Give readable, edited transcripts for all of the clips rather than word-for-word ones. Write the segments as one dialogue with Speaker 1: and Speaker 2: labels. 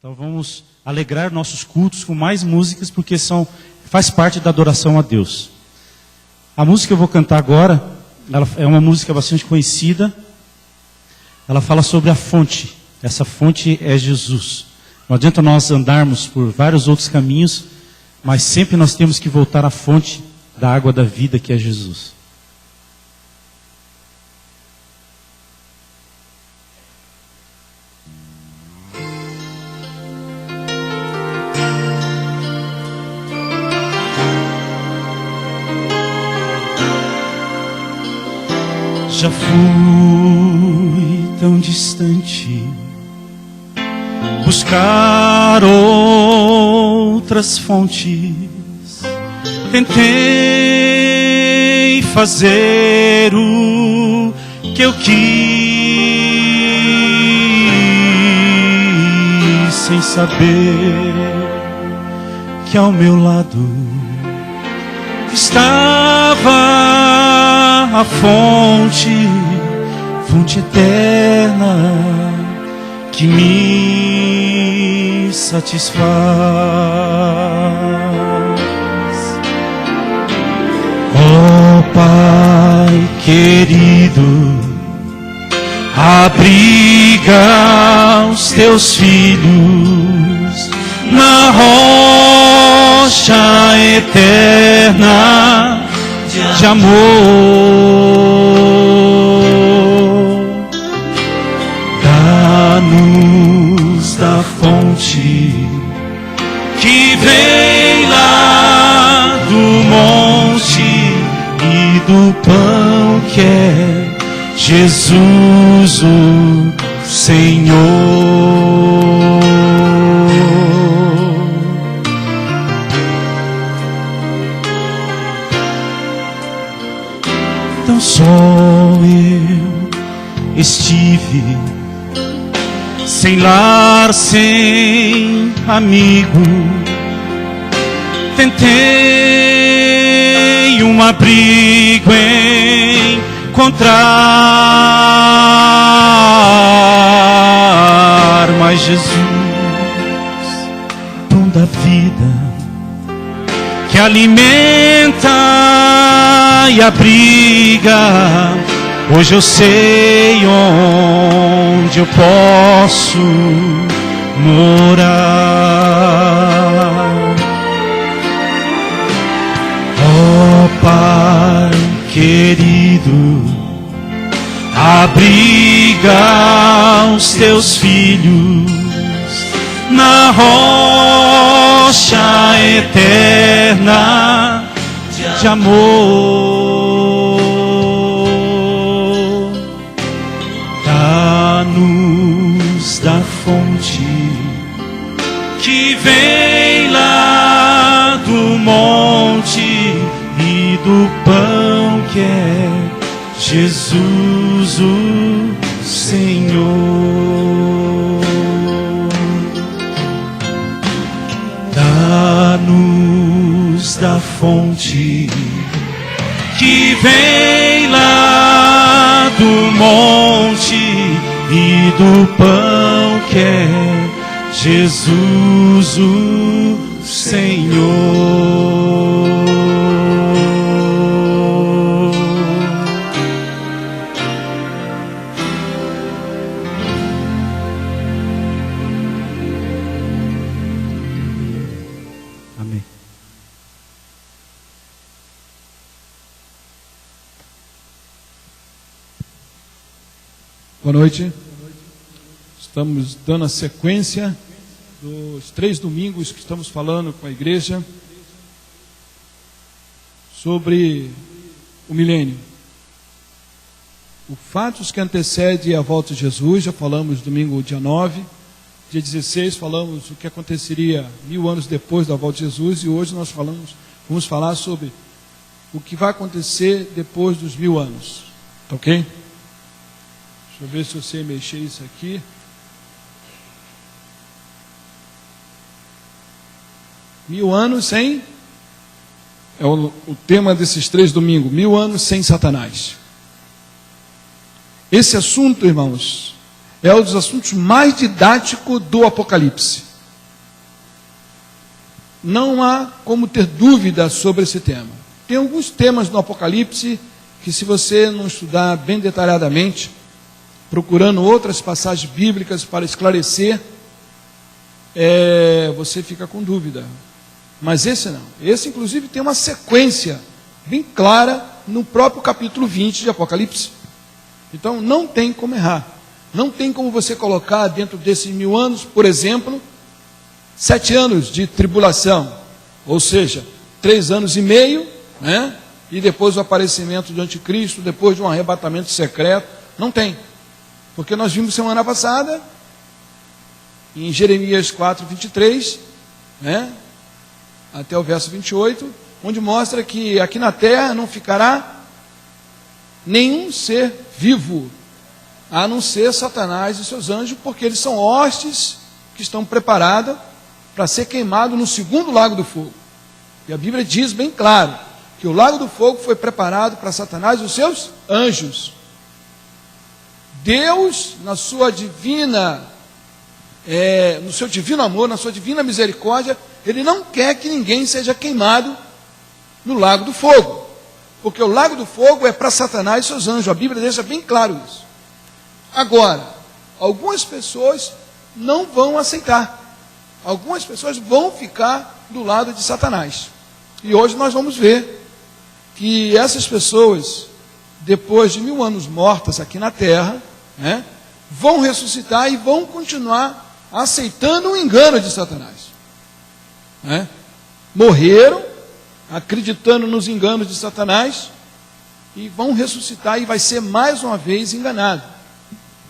Speaker 1: Então vamos alegrar nossos cultos com mais músicas, porque faz parte da adoração a Deus. A música que eu vou cantar agora, ela é uma música bastante conhecida. Ela fala sobre a fonte. Essa fonte é Jesus. Não adianta nós andarmos por vários outros caminhos, mas sempre nós temos que voltar à fonte da água da vida, que é Jesus. Já fui tão distante, buscar outras fontes. Tentei fazer o que eu quis, sem saber que ao meu lado estava a fonte eterna que me satisfaz. Ó Pai querido, abriga os teus filhos na rocha eterna de amor. Dá-nos da fonte que vem lá do monte e do pão que é Jesus o Senhor. Então só eu estive sem lar, sem amigo. Tentei um abrigo encontrar, mas Jesus, pão da vida, que alimenta e abriga, hoje eu sei onde eu posso morar. Ó Pai querido, abriga os teus filhos na rocha eterna de amor. Dá-nos da fonte que vem lá do monte e do pão que é Jesus o Senhor. Dá-nos da fonte que vem lá do monte e do pão que é Jesus o Senhor. Amém.
Speaker 2: Boa noite. Estamos dando a sequência dos 3 domingos que estamos falando com a igreja sobre o milênio. O fatos que antecede a volta de Jesus, já falamos domingo dia 9, dia 16 falamos o que aconteceria 1000 anos depois da volta de Jesus, e hoje nós vamos falar sobre o que vai acontecer depois dos 1000 anos. Tá ok? Deixa eu ver se eu sei mexer isso aqui. Mil anos sem... É o tema desses 3 domingos. 1000 anos sem Satanás. Esse assunto, irmãos, é um dos assuntos mais didáticos do Apocalipse. não há como ter dúvida sobre esse tema. Tem alguns temas no Apocalipse que, se você não estudar bem detalhadamente, procurando outras passagens bíblicas para esclarecer, você fica com dúvida. Mas esse não. Esse, inclusive, tem uma sequência bem clara no próprio capítulo 20 de Apocalipse. Então, não tem como errar. Não tem como você colocar dentro desses 1000 anos, por exemplo, 7 anos de tribulação, ou seja, 3 anos e meio, né? E depois o aparecimento do anticristo, depois de um arrebatamento secreto. Não tem. Porque nós vimos semana passada, em Jeremias 4, 23, né? Até o verso 28, onde mostra que aqui na terra não ficará nenhum ser vivo, a não ser Satanás e seus anjos, porque eles são hostes que estão preparadas para ser queimado no segundo lago do fogo. E a Bíblia diz bem claro que o lago do fogo foi preparado para Satanás e os seus anjos. Deus, na sua divina, no seu divino amor, na sua divina misericórdia, Ele não quer que ninguém seja queimado no lago do fogo, porque o lago do fogo é para Satanás e seus anjos. A Bíblia deixa bem claro isso. Agora, algumas pessoas não vão aceitar. Algumas pessoas vão ficar do lado de Satanás. E hoje nós vamos ver que essas pessoas, depois de 1000 anos mortas aqui na terra, né, vão ressuscitar e vão continuar aceitando o engano de Satanás. Né? Morreram acreditando nos enganos de Satanás e vão ressuscitar e vai ser mais uma vez enganado,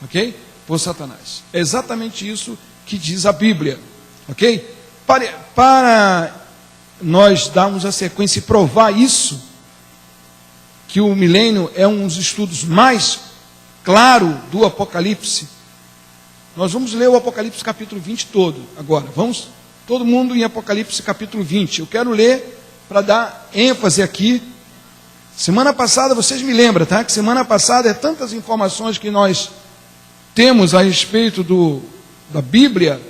Speaker 2: ok? Por Satanás. É exatamente isso que diz a Bíblia. Ok? Para nós darmos a sequência e provar isso, que o milênio é um dos estudos mais claros do Apocalipse, nós vamos ler o Apocalipse capítulo 20 todo agora. Vamos, todo mundo em Apocalipse capítulo 20. Eu quero ler para dar ênfase aqui. Semana passada, vocês me lembram, tá? Que semana passada é tantas informações que nós temos a respeito da Bíblia,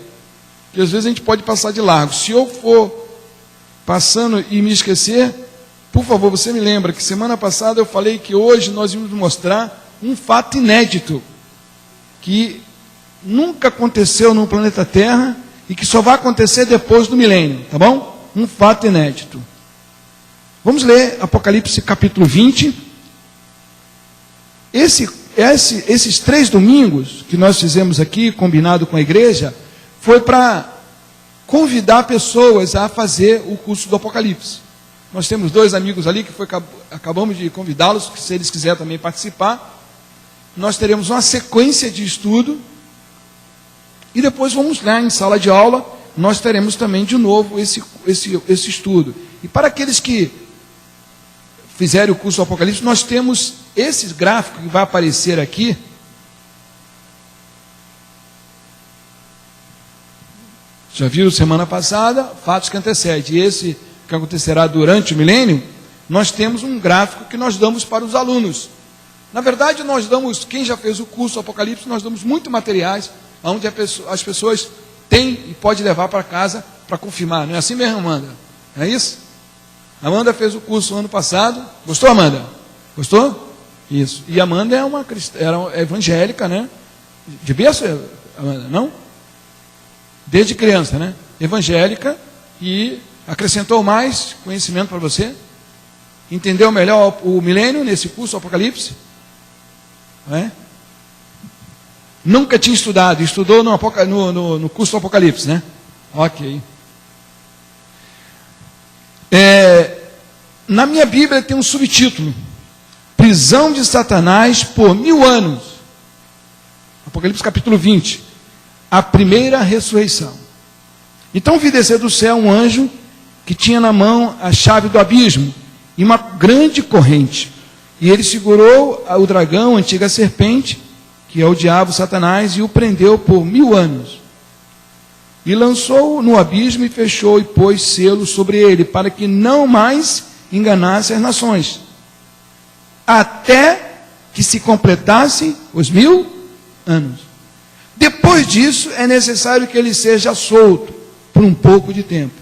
Speaker 2: que às vezes a gente pode passar de largo. Se eu for passando e me esquecer, por favor, você me lembra que semana passada eu falei que hoje nós íamos mostrar um fato inédito, que nunca aconteceu no planeta Terra e que só vai acontecer depois do milênio, tá bom? Um fato inédito. Vamos ler Apocalipse capítulo 20. Esses 3 domingos que nós fizemos aqui, combinado com a igreja, foi para convidar pessoas a fazer o curso do Apocalipse. Nós temos 2 amigos ali que acabamos de convidá-los, que se eles quiserem também participar. Nós teremos uma sequência de estudo e depois vamos lá em sala de aula, nós teremos também de novo esse estudo. E para aqueles que fizerem o curso do Apocalipse, nós temos esse gráfico que vai aparecer aqui. Já viram semana passada, fatos que antecedem. E esse que acontecerá durante o milênio, nós temos um gráfico que nós damos para os alunos. Na verdade, nós damos, quem já fez o curso do Apocalipse, nós damos muito materiais, onde as pessoas têm e podem levar para casa para confirmar. Não é assim mesmo, Amanda? Não é isso? A Amanda fez o curso ano passado. Gostou, Amanda? Gostou? Isso. E a Amanda era evangélica, né? De berço, Amanda, não? Desde criança, né? Evangélica, e acrescentou mais conhecimento para você. Entendeu melhor o milênio nesse curso Apocalipse? Não é? Nunca tinha estudado, estudou no curso do Apocalipse, né? Ok. Na minha Bíblia tem um subtítulo: Prisão de Satanás por 1000 anos. Apocalipse capítulo 20. A primeira ressurreição. Então vi descer do céu um anjo que tinha na mão a chave do abismo e uma grande corrente. E ele segurou o dragão, a antiga serpente, que é o diabo Satanás, e o prendeu por 1000 anos. E lançou-o no abismo e fechou e pôs selo sobre ele, para que não mais enganasse as nações, até que se completassem os 1000 anos. Depois disso, é necessário que ele seja solto por um pouco de tempo.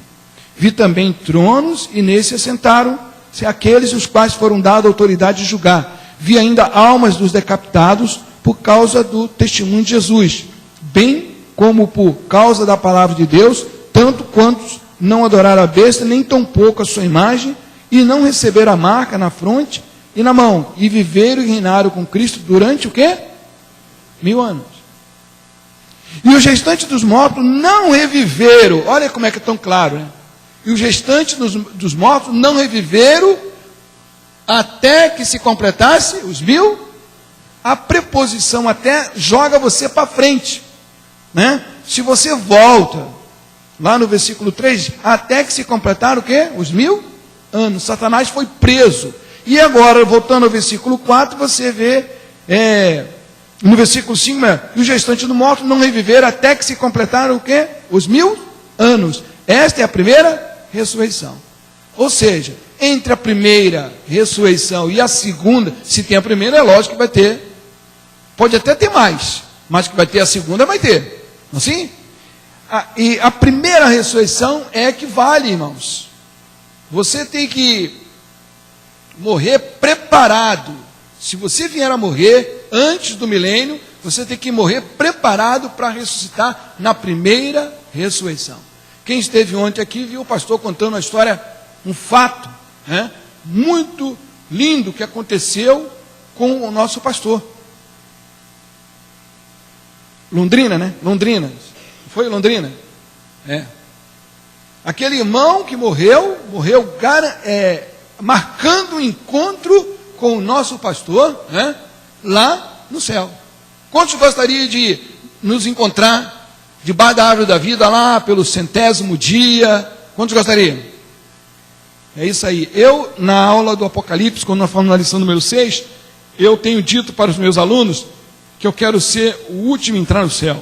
Speaker 2: Vi também tronos, e nesse se assentaram-se aqueles os quais foram dada a autoridade de julgar. Vi ainda almas dos decapitados por causa do testemunho de Jesus, bem como por causa da palavra de Deus, tanto quantos não adoraram a besta, nem tampouco a sua imagem, e não receberam a marca na fronte e na mão, e viveram e reinaram com Cristo durante o quê? 1000 anos. E os restantes dos mortos não reviveram. Olha como é que é tão claro, né? E os restantes dos mortos não reviveram até que se completasse os 1000. A preposição até joga você para frente, né? Se você volta lá no versículo 3, até que se completaram o quê? Os 1000 anos. Satanás foi preso. E agora, voltando ao versículo 4, você vê, no versículo 5, e os restantes do morto não reviveram até que se completaram o quê? Os 1000 anos. Esta é a primeira ressurreição. Ou seja, entre a primeira ressurreição e a segunda, se tem a primeira, é lógico que vai ter, pode até ter mais, mas que vai ter a segunda, vai ter. Assim? E a primeira ressurreição é que vale, irmãos. Você tem que morrer preparado. Se você vier a morrer antes do milênio, você tem que morrer preparado para ressuscitar na primeira ressurreição. Quem esteve ontem aqui viu o pastor contando uma história, um fato, né, muito lindo que aconteceu com o nosso pastor. Londrina, né? Londrina. Foi Londrina? É. Aquele irmão que morreu, marcando um encontro com o nosso pastor, né, lá no céu. Quantos gostariam de nos encontrar debaixo da árvore da vida, lá pelo 100º dia? Quantos gostariam? É isso aí. Eu, na aula do Apocalipse, quando nós falamos na lição número 6, eu tenho dito para os meus alunos que eu quero ser o último a entrar no céu.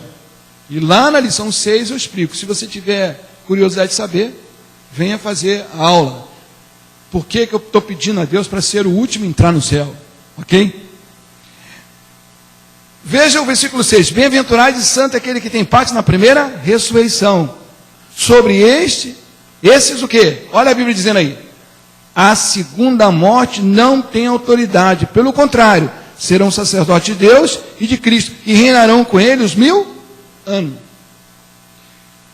Speaker 2: E lá na lição 6 eu explico. Se você tiver curiosidade de saber, venha fazer a aula. Por que eu estou pedindo a Deus para ser o último a entrar no céu? Ok? Veja o versículo 6. Bem-aventurado e santo é aquele que tem parte na primeira ressurreição. Sobre esses o quê? Olha a Bíblia dizendo aí. A segunda morte não tem autoridade. Pelo contrário, serão sacerdotes de Deus e de Cristo, e reinarão com ele os 1000 anos.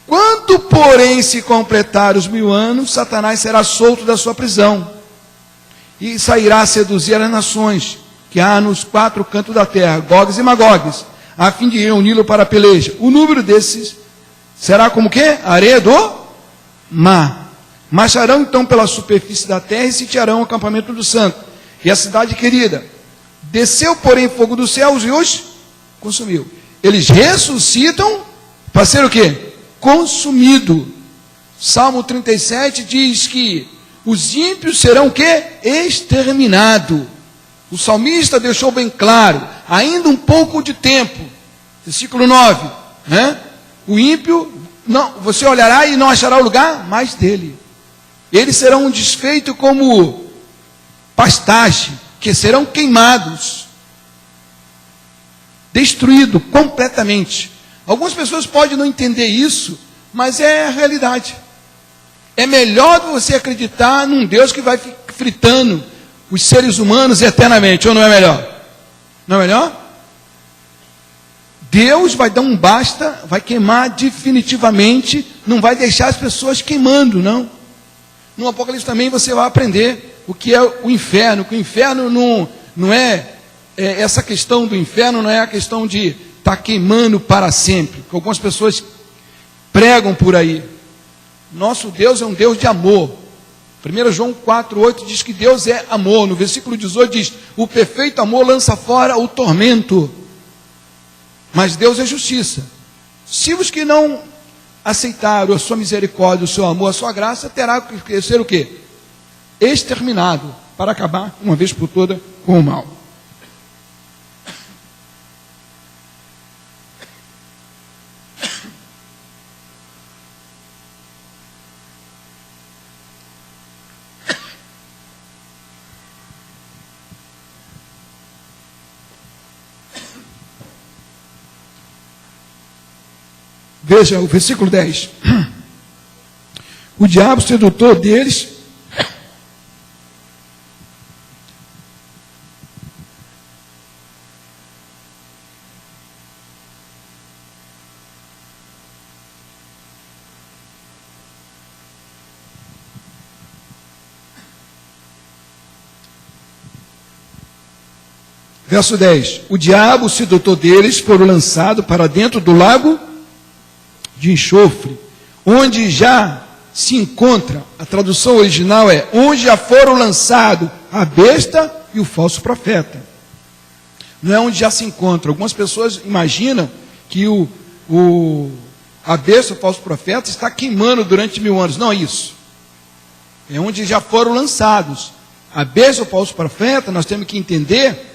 Speaker 2: Quando, porém, se completar os 1000 anos, Satanás será solto da sua prisão e sairá a seduzir as nações que há nos 4 cantos da terra, Gogues e Magogues, a fim de reuni-lo para a peleja. O número desses será como que? Areia do mar. Marcharão então pela superfície da terra e sitiarão o acampamento do santo e a cidade querida. Desceu, porém, fogo dos céus e os consumiu. Eles ressuscitam para ser o quê? Consumido. Salmo 37 diz que os ímpios serão o quê? Exterminados. O salmista deixou bem claro, ainda um pouco de tempo. Versículo 9, né? O ímpio, não, você olhará e não achará o lugar mais dele. Eles serão desfeitos como pastagem, que serão queimados, destruídos completamente. Algumas pessoas podem não entender isso, mas é a realidade. É melhor você acreditar num Deus que vai fritando os seres humanos eternamente, ou não é melhor? Não é melhor? Deus vai dar um basta, vai queimar definitivamente, não vai deixar as pessoas queimando, não. No Apocalipse também você vai aprender o que é o inferno, que o inferno não é essa questão do inferno, não é a questão de estar queimando para sempre, que algumas pessoas pregam por aí. Nosso Deus é um Deus de amor. 1 João 4,8 diz que Deus é amor. No versículo 18 diz, o perfeito amor lança fora o tormento. Mas Deus é justiça. Se os que não aceitaram a sua misericórdia, o seu amor, a sua graça, terá que ser o quê? Exterminado, para acabar, uma vez por todas, com o mal. Veja o versículo 10. o diabo sedutor deles, verso 10, o diabo, o sedutor deles, foram lançados para dentro do lago de enxofre, onde já se encontra, a tradução original é, onde já foram lançados a besta e o falso profeta. Não é onde já se encontra. Algumas pessoas imaginam que a besta, o falso profeta, está queimando durante 1000 anos. Não é isso. É onde já foram lançados. A besta, o falso profeta, nós temos que entender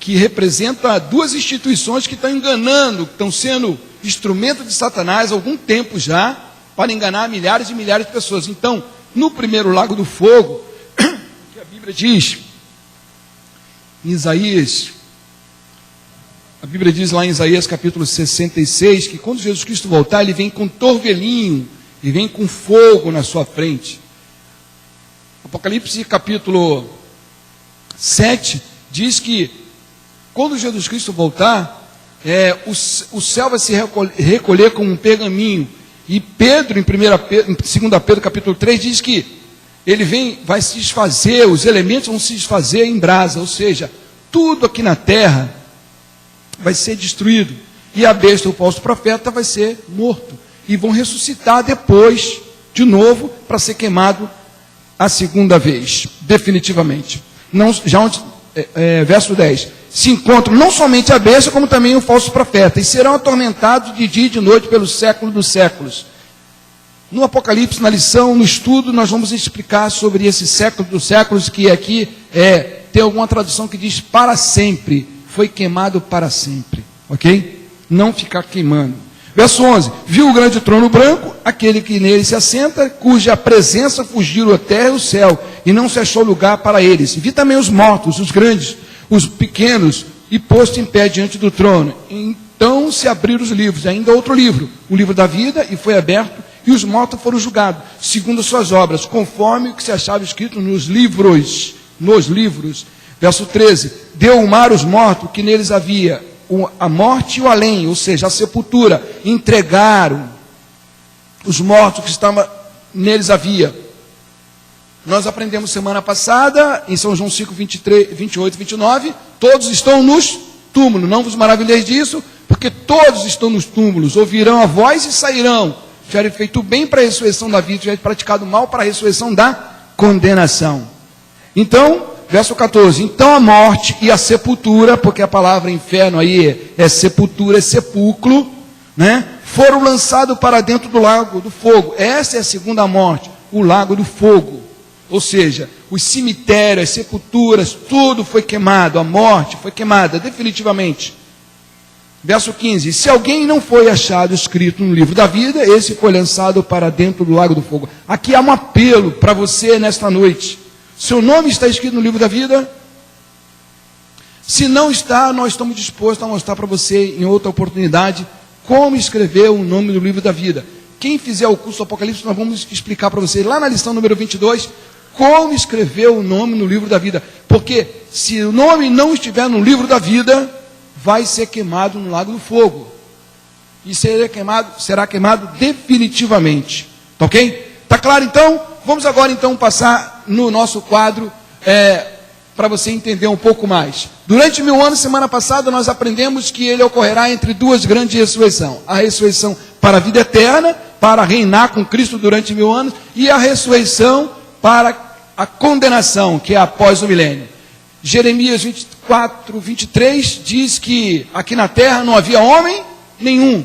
Speaker 2: que representa duas instituições que estão enganando, que estão sendo instrumento de Satanás há algum tempo já, para enganar milhares e milhares de pessoas. Então, no primeiro lago do fogo, que a Bíblia diz, em Isaías, a Bíblia diz lá em Isaías capítulo 66, que quando Jesus Cristo voltar, ele vem com torvelinho, e vem com fogo na sua frente. Apocalipse capítulo 7, diz que quando Jesus Cristo voltar, o céu vai se recolher como um pergaminho. E Pedro, em 2 Pedro capítulo 3, diz que ele vai se desfazer, os elementos vão se desfazer em brasa, ou seja, tudo aqui na terra vai ser destruído. E a besta, o falso profeta, vai ser morto. E vão ressuscitar depois, de novo, para ser queimado a segunda vez, definitivamente. Não, verso 10. Se encontram não somente a besta, como também o falso profeta, e serão atormentados de dia e de noite pelos séculos dos séculos. No Apocalipse, na lição, no estudo, nós vamos explicar sobre esse século dos séculos, que aqui tem alguma tradução que diz para sempre, foi queimado para sempre, ok? Não ficar queimando. Verso 11, viu o grande trono branco, aquele que nele se assenta, cuja presença fugiram a terra e o céu, e não se achou lugar para eles. Vi também os mortos, os grandes, os pequenos, e posto em pé diante do trono. Então se abriram os livros, ainda outro livro, o livro da vida, e foi aberto, e os mortos foram julgados, segundo as suas obras, conforme o que se achava escrito nos livros. Verso 13, deu o mar os mortos que neles havia, a morte e o além, ou seja, a sepultura, entregaram os mortos que estavam neles havia. Nós aprendemos semana passada, em São João 5, 23, 28 e 29, todos estão nos túmulos, não vos maravilheis disso, porque todos estão nos túmulos, ouvirão a voz e sairão, tiverem feito bem para a ressurreição da vida, tiverem praticado mal para a ressurreição da condenação. Então, verso 14, então a morte e a sepultura, porque a palavra inferno aí é sepultura, é sepulcro, né? Foram lançados para dentro do lago do fogo. Essa é a segunda morte, o lago do fogo. Ou seja, os cemitérios, as sepulturas, tudo foi queimado, a morte foi queimada definitivamente. Verso 15, se alguém não foi achado escrito no livro da vida, esse foi lançado para dentro do lago do fogo. Aqui há um apelo para você nesta noite. Seu nome está escrito no livro da vida? Se não está, nós estamos dispostos a mostrar para você em outra oportunidade como escrever o nome do livro da vida. Quem fizer o curso do Apocalipse, nós vamos explicar para você lá na lição número 22, como escrever o nome no livro da vida. Porque se o nome não estiver no livro da vida, vai ser queimado no lago do fogo. E será queimado definitivamente. Tá ok? Tá claro então? Vamos agora então passar no nosso quadro para você entender um pouco mais. Durante 1000 anos, semana passada, nós aprendemos que ele ocorrerá entre duas grandes ressurreições. A ressurreição para a vida eterna, para reinar com Cristo durante 1000 anos, e a ressurreição para a condenação, que é após o milênio. Jeremias 24, 23 diz que aqui na terra não havia homem nenhum.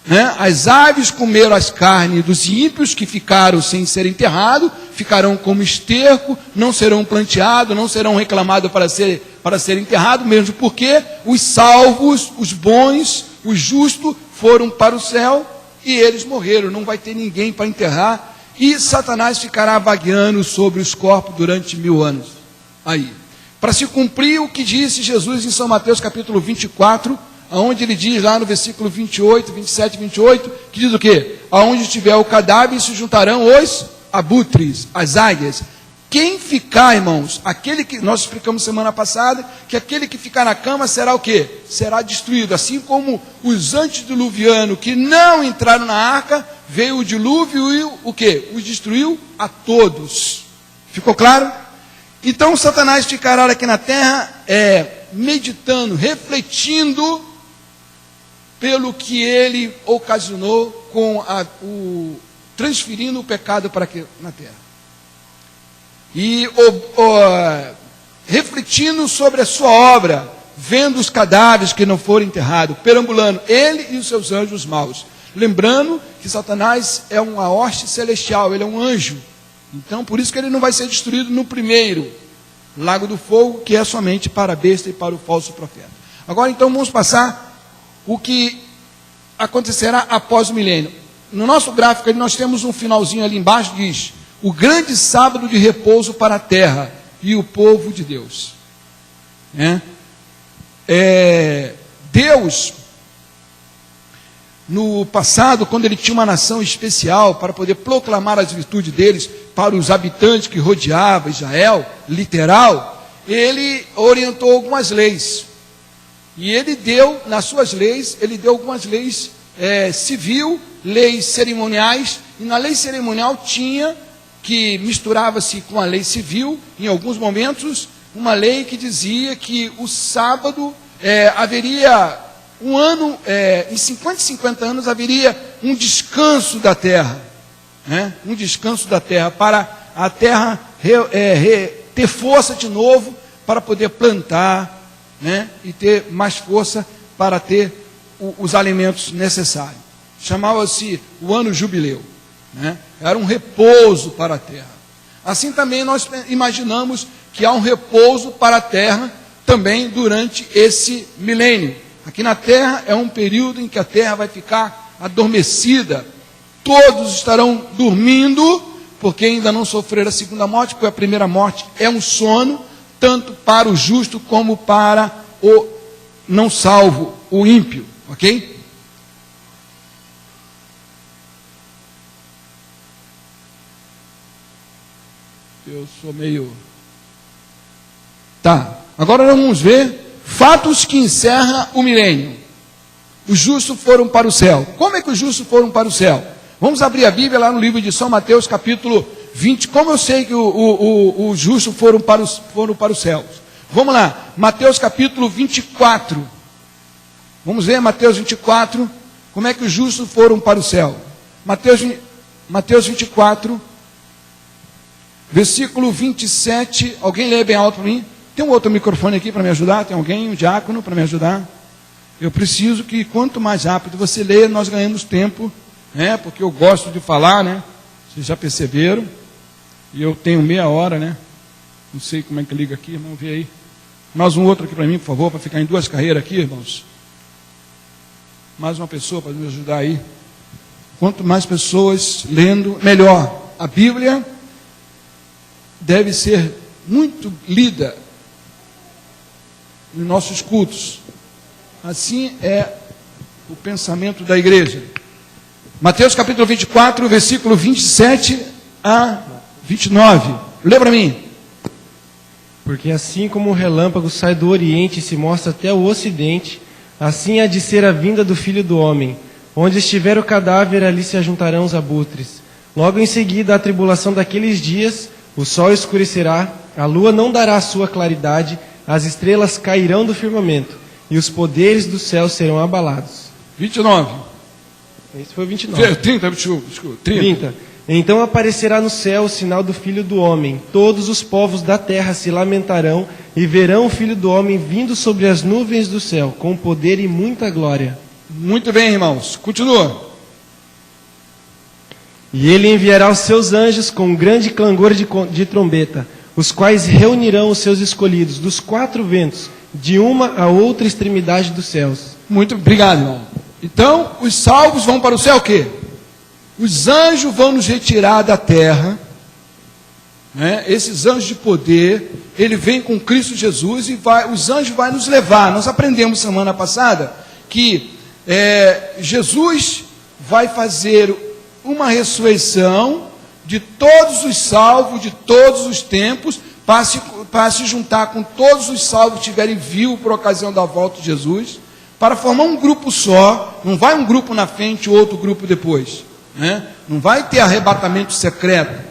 Speaker 2: Né? As aves comeram as carnes dos ímpios que ficaram sem ser enterrados, ficarão como esterco, não serão planteados, não serão reclamados para ser enterrados, mesmo porque os salvos, os bons, os justos foram para o céu e eles morreram, não vai ter ninguém para enterrar, e Satanás ficará vagueando sobre os corpos durante 1000 anos. Aí, para se cumprir o que disse Jesus em São Mateus capítulo 24, onde ele diz lá no versículo 28, 27 e 28, que diz o quê? aonde estiver o cadáver se juntarão os abutres, as águias. Quem ficar, irmãos, aquele que nós explicamos semana passada, que aquele que ficar na cama será o quê? Será destruído, assim como os antediluvianos que não entraram na arca, veio o dilúvio e o quê? Os destruiu a todos. Ficou claro? Então Satanás ficará aqui na terra, meditando, refletindo pelo que ele ocasionou com transferindo o pecado para aqui na terra. E refletindo sobre a sua obra, vendo os cadáveres que não foram enterrados, perambulando, ele e os seus anjos maus. Lembrando que Satanás é uma hoste celestial, ele é um anjo. Então, por isso que ele não vai ser destruído no primeiro lago do fogo, que é somente para a besta e para o falso profeta. Agora, então, vamos passar o que acontecerá após o milênio. No nosso gráfico, nós temos um finalzinho ali embaixo, diz: o grande sábado de repouso para a terra e o povo de Deus. Deus, no passado, quando ele tinha uma nação especial para poder proclamar as virtudes deles para os habitantes que rodeavam Israel, literal, ele orientou algumas leis. E ele deu, nas suas leis, ele deu algumas leis civil, leis cerimoniais, e na lei cerimonial tinha, que misturava-se com a lei civil, em alguns momentos, uma lei que dizia que o sábado haveria um ano, em 50 anos haveria um descanso da terra, um descanso da terra, para a terra ter força de novo, para poder plantar, e ter mais força para ter os alimentos necessários. Chamava-se o ano jubileu. Era um repouso para a terra. Assim também nós imaginamos que há um repouso para a terra também durante esse milênio. Aqui na terra é um período em que a terra vai ficar adormecida. Todos estarão dormindo, porque ainda não sofreram a segunda morte, porque a primeira morte é um sono, tanto para o justo como para o não salvo, o ímpio, ok? Eu sou meio... Tá, agora vamos ver fatos que encerram o milênio. Os justos foram para o céu. Como é que os justos foram para o céu? Vamos abrir a Bíblia lá no livro de São Mateus, capítulo 20. Como eu sei que os justos foram para os céus? Vamos lá, Mateus capítulo 24. Vamos ver Mateus 24, como é que os justos foram para o céu. Mateus 24, versículo 27. Alguém lê bem alto para mim? Tem um outro microfone aqui para me ajudar? Tem alguém, um diácono para me ajudar? Eu preciso que quanto mais rápido você lê, nós ganhamos tempo, porque eu gosto de falar, Vocês já perceberam? E eu tenho meia hora, Não sei como é que liga aqui, irmão, vê aí. Mais um outro aqui para mim, por favor, para ficar em duas carreiras aqui, irmãos. Mais uma pessoa para me ajudar aí. Quanto mais pessoas lendo, melhor. A Bíblia deve ser muito lida nos nossos cultos. Assim é o pensamento da igreja. Mateus capítulo 24, versículo 27 a 29. Lê para mim.
Speaker 3: Porque assim como o relâmpago sai do Oriente e se mostra até o Ocidente, assim há de ser a vinda do Filho do Homem. Onde estiver o cadáver, ali se ajuntarão os abutres. Logo em seguida, a tribulação daqueles dias, o sol escurecerá, a lua não dará a sua claridade, as estrelas cairão do firmamento, e os poderes do céu serão abalados.
Speaker 2: 29.
Speaker 3: Esse foi o 29.
Speaker 2: 30, desculpa.
Speaker 3: 30. Então aparecerá no céu o sinal do Filho do Homem. Todos os povos da terra se lamentarão e verão o Filho do Homem vindo sobre as nuvens do céu, com poder e muita glória.
Speaker 2: Muito bem, irmãos. Continua.
Speaker 3: E ele enviará os seus anjos com grande clangor de trombeta, os quais reunirão os seus escolhidos dos quatro ventos, de uma a outra extremidade dos céus.
Speaker 2: Muito obrigado, irmão. Então, os salvos vão para o céu o quê? Os anjos vão nos retirar da terra, Esses anjos de poder, ele vem com Cristo Jesus e os anjos vão nos levar. Nós aprendemos semana passada que Jesus vai fazer uma ressurreição de todos os salvos, de todos os tempos, para se juntar com todos os salvos que estiverem vivos por ocasião da volta de Jesus, para formar um grupo só. Não vai um grupo na frente e outro grupo depois, né? Não vai ter arrebatamento secreto.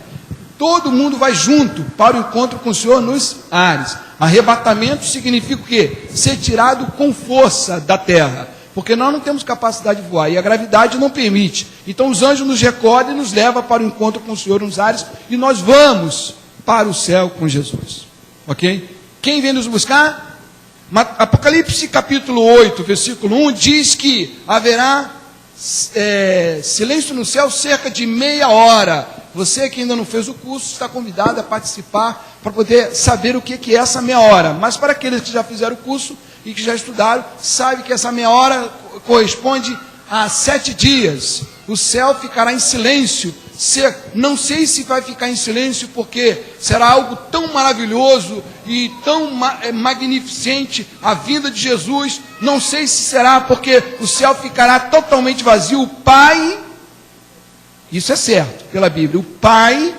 Speaker 2: Todo mundo vai junto para o encontro com o Senhor nos ares. Arrebatamento significa o quê? Ser tirado com força da terra, porque nós não temos capacidade de voar, e a gravidade não permite. Então os anjos nos recordam e nos levam para o encontro com o Senhor nos ares, e nós vamos para o céu com Jesus. Ok? Quem vem nos buscar? Apocalipse capítulo 8, versículo 1, diz que haverá silêncio no céu cerca de meia hora. Você que ainda não fez o curso, está convidado a participar para poder saber o que é essa meia hora. Mas para aqueles que já fizeram o curso e que já estudaram, sabe que essa meia hora corresponde a 7 dias. O céu ficará em silêncio. Não sei se vai ficar em silêncio, porque será algo tão maravilhoso e tão magnificente a vinda de Jesus. Não sei se será, porque o céu ficará totalmente vazio. O Pai, isso é certo pela Bíblia, o Pai,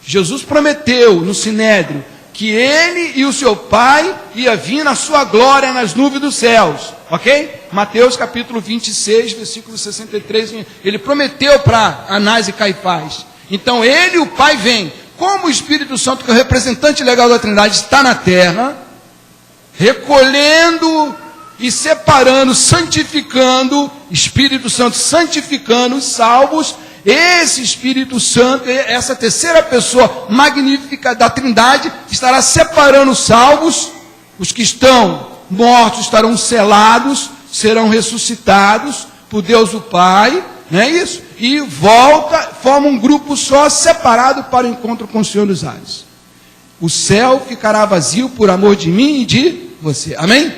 Speaker 2: Jesus prometeu no Sinédrio que ele e o seu Pai ia vir na sua glória nas nuvens dos céus, ok? Mateus capítulo 26, versículo 63, ele prometeu para Anás e Caifás. Então ele e o Pai vêm. Como o Espírito Santo, que é o representante legal da Trindade, está na terra, recolhendo e separando, santificando, Espírito Santo santificando os salvos. Esse Espírito Santo, essa terceira pessoa magnífica da Trindade, estará separando os salvos. Os que estão mortos estarão selados, serão ressuscitados por Deus o Pai, não é isso? E forma um grupo só, separado para o encontro com o Senhor dos ares. O céu ficará vazio por amor de mim e de você. Amém?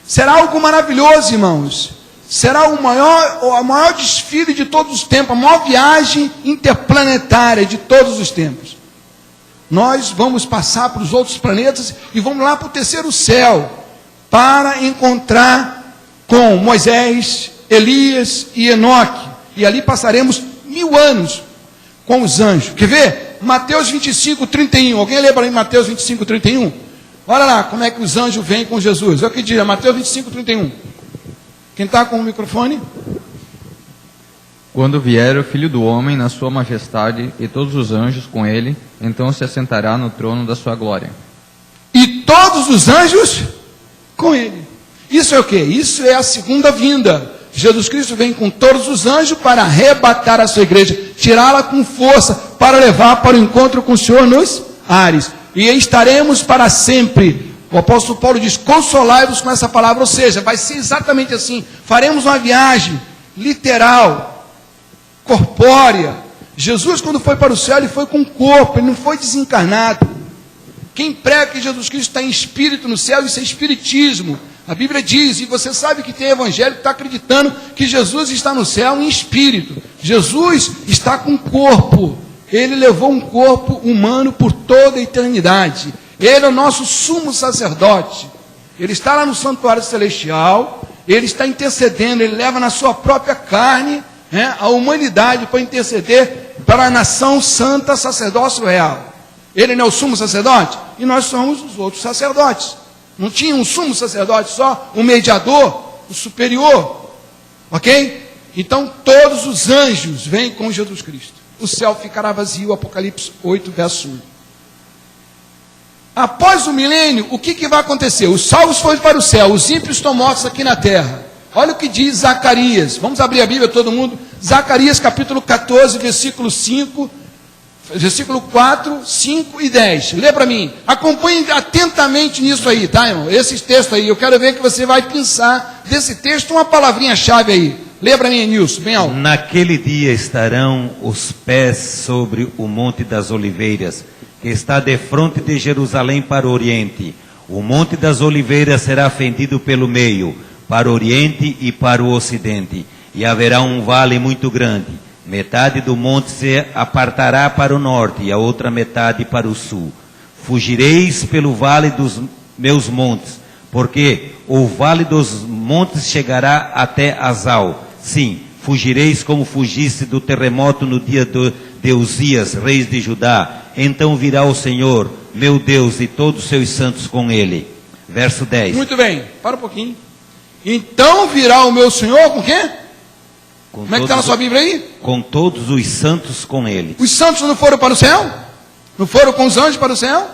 Speaker 2: Será algo maravilhoso, irmãos. Será o maior desfile de todos os tempos, a maior viagem interplanetária de todos os tempos. Nós vamos passar para os outros planetas e vamos lá para o terceiro céu, para encontrar com Moisés, Elias e Enoque. E ali passaremos 1000 anos com os anjos. Quer ver? Mateus 25, 31. Alguém lê para mim Mateus 25, 31? Olha lá como é que os anjos vêm com Jesus. É o que diz, Mateus 25, 31. Quem está com o microfone?
Speaker 4: Quando vier o Filho do Homem na sua majestade e todos os anjos com ele, então se assentará no trono da sua glória.
Speaker 2: E todos os anjos com ele. Isso é o quê? Isso é a segunda vinda. Jesus Cristo vem com todos os anjos para arrebatar a sua igreja, tirá-la com força, para levar para o encontro com o Senhor nos ares. E estaremos para sempre. O apóstolo Paulo diz, consolai-vos com essa palavra, ou seja, vai ser exatamente assim. Faremos uma viagem literal, corpórea. Jesus, quando foi para o céu, ele foi com o corpo, ele não foi desencarnado. Quem prega que Jesus Cristo está em espírito no céu, isso é espiritismo. A Bíblia diz, e você sabe que tem evangélico que está acreditando que Jesus está no céu em espírito. Jesus está com corpo. Ele levou um corpo humano por toda a eternidade. Ele é o nosso sumo sacerdote. Ele está lá no santuário celestial. Ele está intercedendo. Ele leva na sua própria carne, né, a humanidade para interceder para a nação santa, sacerdócio real. Ele não é o sumo sacerdote? E nós somos os outros sacerdotes. Não tinha um sumo sacerdote só, um mediador, o superior. Ok? Então todos os anjos vêm com Jesus Cristo. O céu ficará vazio, Apocalipse 8, verso 1. Após o milênio, o que vai acontecer? Os salvos foram para o céu, os ímpios estão mortos aqui na terra. Olha o que diz Zacarias. Vamos abrir a Bíblia todo mundo. Zacarias capítulo 14, versículo 5, versículo 4, 5 e 10. Lê para mim. Acompanhe atentamente nisso aí, tá, irmão? Esses textos aí. Eu quero ver que você vai pensar desse texto uma palavrinha-chave aí. Lê para mim, Nilson, bem alto.
Speaker 5: Naquele dia estarão os pés sobre o Monte das Oliveiras, que está defronte de Jerusalém para o oriente. O Monte das Oliveiras será fendido pelo meio, para o oriente e para o ocidente. E haverá um vale muito grande. Metade do monte se apartará para o norte e a outra metade para o sul. Fugireis pelo vale dos meus montes, porque o vale dos montes chegará até Azal. Sim, Fugireis como fugiste do terremoto no dia de Uzias, rei de Judá. Então virá o Senhor, meu Deus, e todos os seus santos com ele. Verso 10.
Speaker 2: Muito bem, para um pouquinho. Então virá o meu Senhor com quem? Como é que está na sua Bíblia aí?
Speaker 5: Com todos os santos com ele.
Speaker 2: Os santos não foram para o céu? Não foram com os anjos para o céu?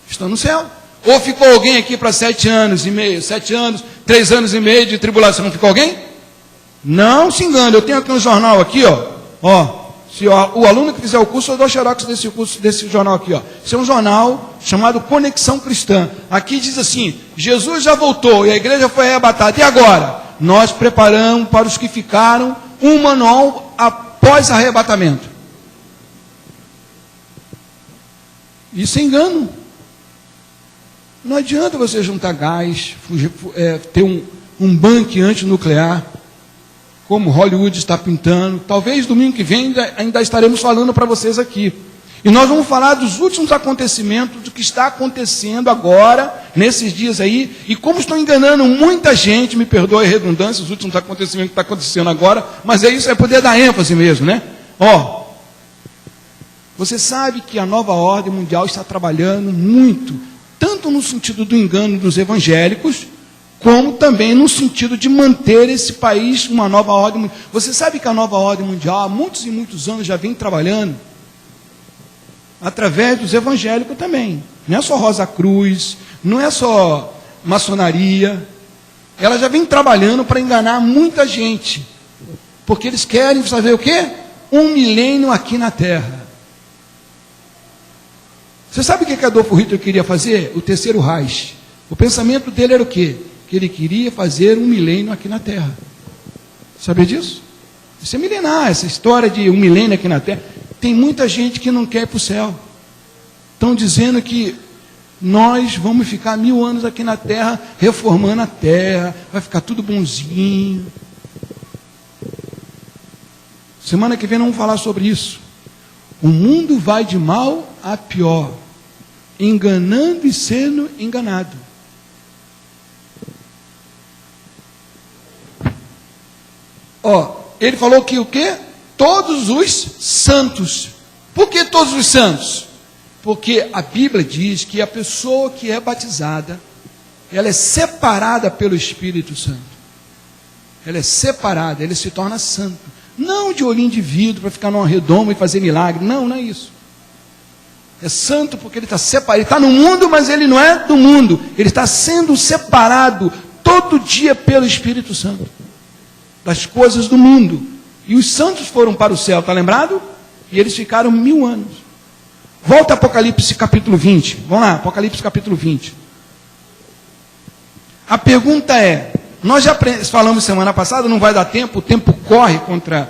Speaker 2: Estão no céu. Ou ficou alguém aqui para 7 anos e meio, 7 anos, 3 anos e meio de tribulação? Não ficou alguém? Não se engane, eu tenho aqui um jornal aqui, ó. Se o aluno que fizer o curso, eu dou xerox desse jornal aqui, ó. Isso é um jornal chamado Conexão Cristã. Aqui diz assim: Jesus já voltou e a igreja foi arrebatada. E agora? Nós preparamos para os que ficaram um manual após arrebatamento. Isso é engano. Não adianta você juntar gás, ter um bunker antinuclear, como Hollywood está pintando. Talvez domingo que vem ainda estaremos falando para vocês aqui. E nós vamos falar dos últimos acontecimentos, do que está acontecendo agora, nesses dias aí, e como estão enganando muita gente, me perdoe a redundância, os últimos acontecimentos que estão acontecendo agora, mas é isso, é poder dar ênfase mesmo, né? Você sabe que a nova ordem mundial está trabalhando muito, tanto no sentido do engano dos evangélicos, como também no sentido de manter esse país uma nova ordem mundial. Você sabe que a nova ordem mundial, há muitos e muitos anos, já vem trabalhando através dos evangélicos também. Não é só Rosa Cruz, não é só maçonaria. Ela já vem trabalhando para enganar muita gente. Porque eles querem saber o quê? Um milênio aqui na Terra. Você sabe o que Adolfo Hitler queria fazer? O terceiro Reich. O pensamento dele era o quê? Que ele queria fazer um milênio aqui na Terra. Sabia disso? Isso é milenar, essa história de um milênio aqui na Terra. Tem muita gente que não quer ir para o céu. Estão dizendo que nós vamos ficar 1000 anos aqui na Terra, reformando a Terra, vai ficar tudo bonzinho. Semana que vem nós vamos falar sobre isso. O mundo vai de mal a pior, enganando e sendo enganado. Ele falou que o quê? Todos os santos. Por que todos os santos? Porque a Bíblia diz que a pessoa que é batizada, ela é separada pelo Espírito Santo. Ela é separada, ele se torna santo. Não de olhinho de vidro para ficar numa redoma e fazer milagre. Não, não é isso. É santo porque ele está separado. Ele está no mundo, mas ele não é do mundo. Ele está sendo separado todo dia pelo Espírito Santo das coisas do mundo. E os santos foram para o céu, está lembrado? E eles ficaram 1000 anos. Volta a Apocalipse capítulo 20. Vamos lá, Apocalipse capítulo 20. A pergunta é, nós já falamos semana passada, não vai dar tempo, o tempo corre contra...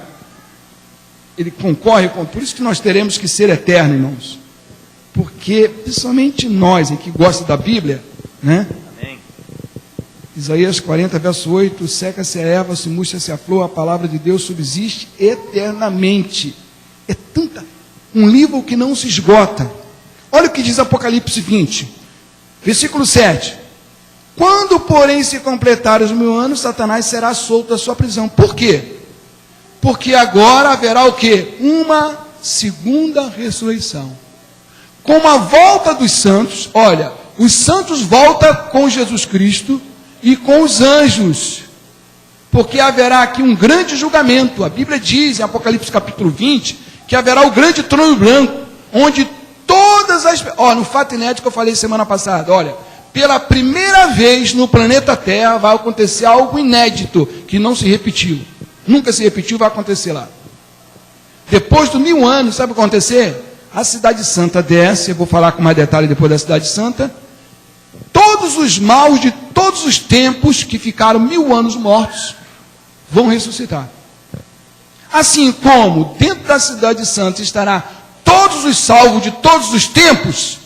Speaker 2: Ele concorre com... Por isso que nós teremos que ser eternos, irmãos. Porque, principalmente nós, que gostam da Bíblia, né? Isaías 40, verso 8, seca-se a erva, se murcha-se a flor, a palavra de Deus subsiste eternamente. É um livro que não se esgota. Olha o que diz Apocalipse 20, versículo 7. Quando, porém, se completarem os 1000 anos, Satanás será solto da sua prisão. Por quê? Porque agora haverá o quê? Uma segunda ressurreição. Com a volta dos santos, olha, os santos voltam com Jesus Cristo e com os anjos, porque haverá aqui um grande julgamento. A Bíblia diz em Apocalipse capítulo 20, que haverá o grande trono branco, onde todas as... no fato inédito que eu falei semana passada, olha, pela primeira vez no planeta Terra vai acontecer algo inédito, que não se repetiu, nunca se repetiu, vai acontecer lá. Depois de 1000 anos, sabe o que vai acontecer? A cidade santa desce, eu vou falar com mais detalhe depois da cidade santa. Todos os maus de todos os tempos que ficaram 1000 anos mortos vão ressuscitar. Assim como dentro da cidade santa estará todos os salvos de todos os tempos,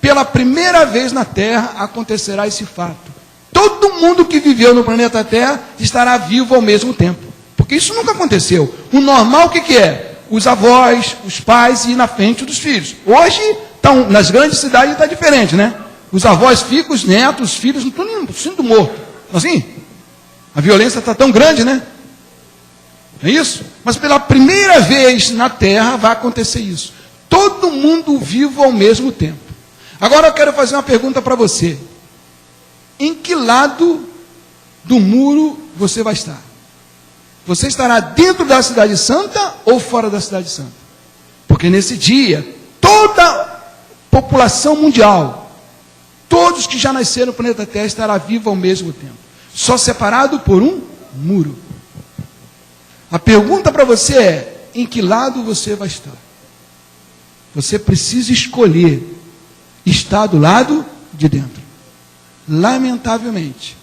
Speaker 2: pela primeira vez na Terra acontecerá esse fato. Todo mundo que viveu no planeta Terra estará vivo ao mesmo tempo. Porque isso nunca aconteceu. O normal o que é? Os avós, os pais e na frente dos filhos. Hoje, nas grandes cidades está diferente, né? Os avós ficam, os netos, os filhos, não estão sendo mortos. Assim? A violência está tão grande, né? É isso? Mas pela primeira vez na Terra vai acontecer isso. Todo mundo vivo ao mesmo tempo. Agora eu quero fazer uma pergunta para você. Em que lado do muro você vai estar? Você estará dentro da Cidade Santa ou fora da Cidade Santa? Porque nesse dia, toda a população mundial, todos que já nasceram no planeta Terra, estará vivo ao mesmo tempo. Só separado por um muro. A pergunta para você é, em que lado você vai estar? Você precisa escolher estar do lado de dentro. Lamentavelmente,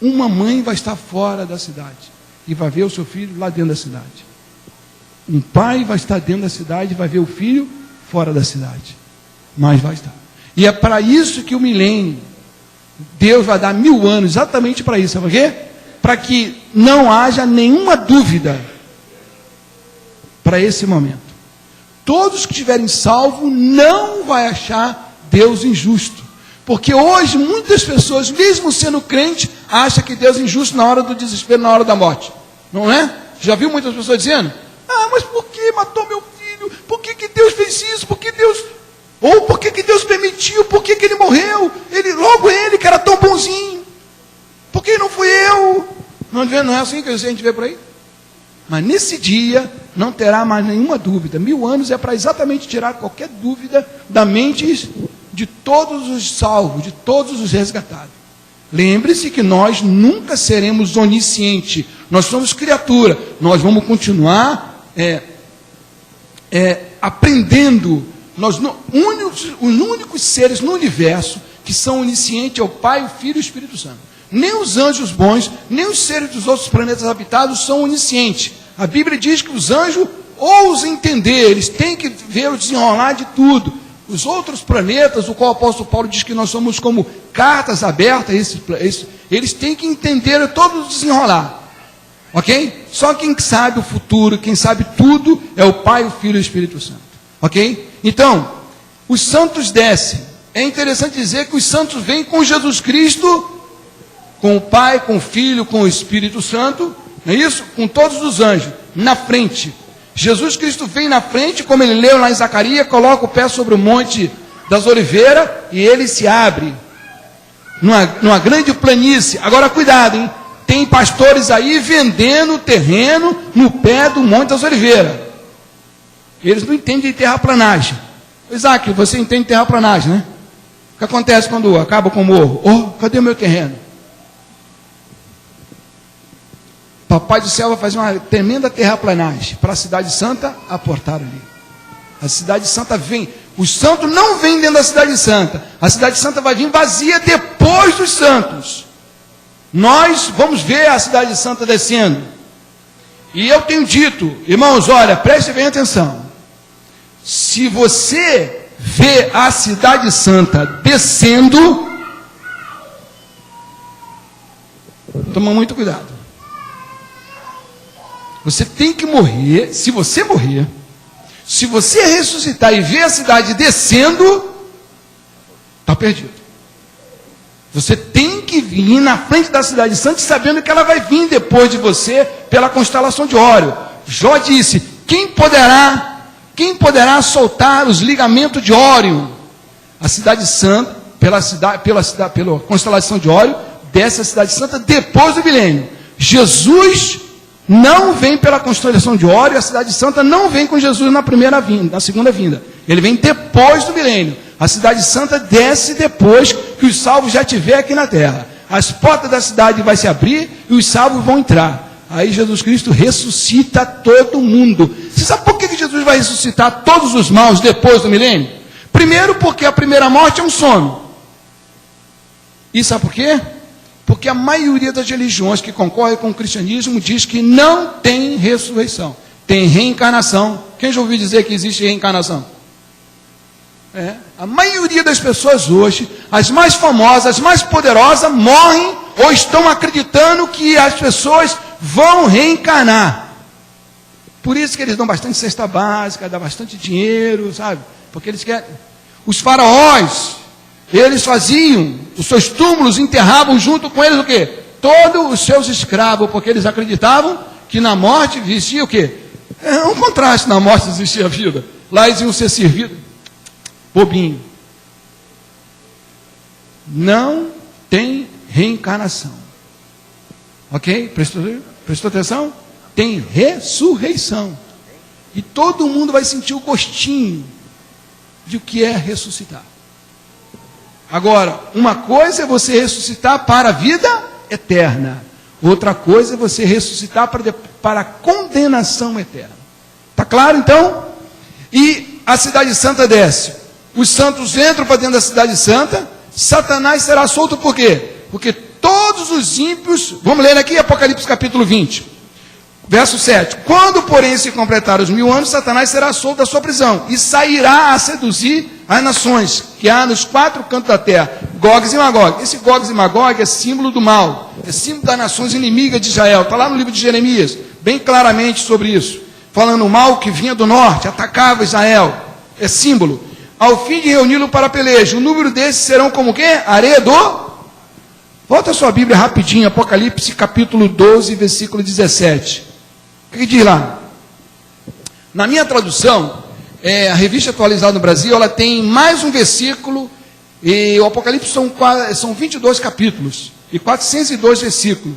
Speaker 2: uma mãe vai estar fora da cidade e vai ver o seu filho lá dentro da cidade. Um pai vai estar dentro da cidade e vai ver o filho fora da cidade. Mas vai estar. E é para isso que o milênio, Deus vai dar 1000 anos exatamente para isso. Sabe por quê? Para que não haja nenhuma dúvida para esse momento. Todos que estiverem salvos não vai achar Deus injusto. Porque hoje muitas pessoas, mesmo sendo crente, acham que Deus é injusto na hora do desespero, na hora da morte. Não é? Já viu muitas pessoas dizendo? Ah, mas por que matou meu filho? Por que Deus fez isso? Por que Deus... Ou por que Deus permitiu? Por que ele morreu? Logo ele, que era tão bonzinho. Por que não fui eu? Não é assim que a gente vê por aí? Mas nesse dia não terá mais nenhuma dúvida. 1000 anos é para exatamente tirar qualquer dúvida da mente de todos os salvos, de todos os resgatados. Lembre-se que nós nunca seremos oniscientes. Nós somos criatura. Nós vamos continuar aprendendo. Os únicos seres no universo que são oniscientes é o Pai, o Filho e o Espírito Santo. Nem os anjos bons, nem os seres dos outros planetas habitados são oniscientes. A Bíblia diz que os anjos ousam entender, eles têm que ver o desenrolar de tudo. Os outros planetas, o qual o apóstolo Paulo diz que nós somos como cartas abertas, eles têm que entender todo o desenrolar. Ok? Só quem sabe o futuro, quem sabe tudo, é o Pai, o Filho e o Espírito Santo. Ok? Então, os santos descem. É interessante dizer que os santos vêm com Jesus Cristo, com o Pai, com o Filho, com o Espírito Santo, não é isso? Com todos os anjos, na frente. Jesus Cristo vem na frente, como ele leu lá em Zacarias, coloca o pé sobre o monte das oliveiras e ele se abre numa grande planície. Agora cuidado, hein? Tem pastores aí vendendo terreno no pé do monte das oliveiras. Eles não entendem de terraplanagem. Isaac, você entende de terraplanagem, né? O que acontece quando acaba com o morro? Oh, cadê o meu terreno? Papai do céu vai fazer uma tremenda terraplanagem para a cidade santa aportar ali. A cidade santa vem. Os santos não vêm dentro da cidade santa. A cidade santa vai vir vazia depois dos santos. Nós vamos ver a cidade santa descendo. E eu tenho dito, irmãos, olha, preste bem atenção. Se você vê a cidade santa descendo, toma muito cuidado. Você tem que morrer. Se você morrer, se você ressuscitar e ver a cidade descendo, está perdido. Você tem que vir na frente da cidade santa, sabendo que ela vai vir depois de você pela constelação de Órion. Jó disse: quem poderá soltar os ligamentos de Órion? A cidade santa, pela constelação de Órion, desce a cidade santa depois do milênio. Jesus não vem pela constelação de Órion, a cidade santa não vem com Jesus na segunda vinda. Ele vem depois do milênio. A cidade santa desce depois que os salvos já estiverem aqui na terra. As portas da cidade vão se abrir e os salvos vão entrar. Aí Jesus Cristo ressuscita todo mundo. Você sabe por que Jesus vai ressuscitar todos os maus depois do milênio? Primeiro, porque a primeira morte é um sono. E sabe por quê? Porque a maioria das religiões que concorrem com o cristianismo diz que não tem ressurreição. Tem reencarnação. Quem já ouviu dizer que existe reencarnação? A maioria das pessoas hoje, as mais famosas, as mais poderosas, morrem ou estão acreditando que as pessoas vão reencarnar. Por isso que eles dão bastante cesta básica, dão bastante dinheiro, sabe? Porque eles querem... Os faraós, eles faziam, os seus túmulos enterravam junto com eles o quê? todos os seus escravos, porque eles acreditavam que na morte existia o quê? É um contraste, na morte existia a vida. Lá eles iam ser servidos. Bobinho. Não tem reencarnação. Ok? Prestou atenção? Tem ressurreição. E todo mundo vai sentir o gostinho de o que é ressuscitar. Agora, uma coisa é você ressuscitar para a vida eterna. Outra coisa é você ressuscitar para a condenação eterna. Está claro, então? E a cidade santa desce. Os santos entram para dentro da cidade santa. Satanás será solto por quê? Porque todos os ímpios... Vamos ler aqui Apocalipse capítulo 20. Verso 7. Quando, porém, se completar os 1000 anos, Satanás será solto da sua prisão e sairá a seduzir as nações que há nos 4 cantos da terra, Gogs e Magog. Esse Gogs e Magog é símbolo do mal, é símbolo das nações inimigas de Israel. Está lá no livro de Jeremias, bem claramente sobre isso. Falando o mal que vinha do norte, atacava Israel. É símbolo. Ao fim de reuni-lo para a peleja, o número desses serão como o quê? Areia do... Volta a sua Bíblia rapidinho, Apocalipse capítulo 12, versículo 17. O que diz lá? Na minha tradução, a revista atualizada no Brasil, ela tem mais um versículo, e o Apocalipse são 22 capítulos, e 402 versículos.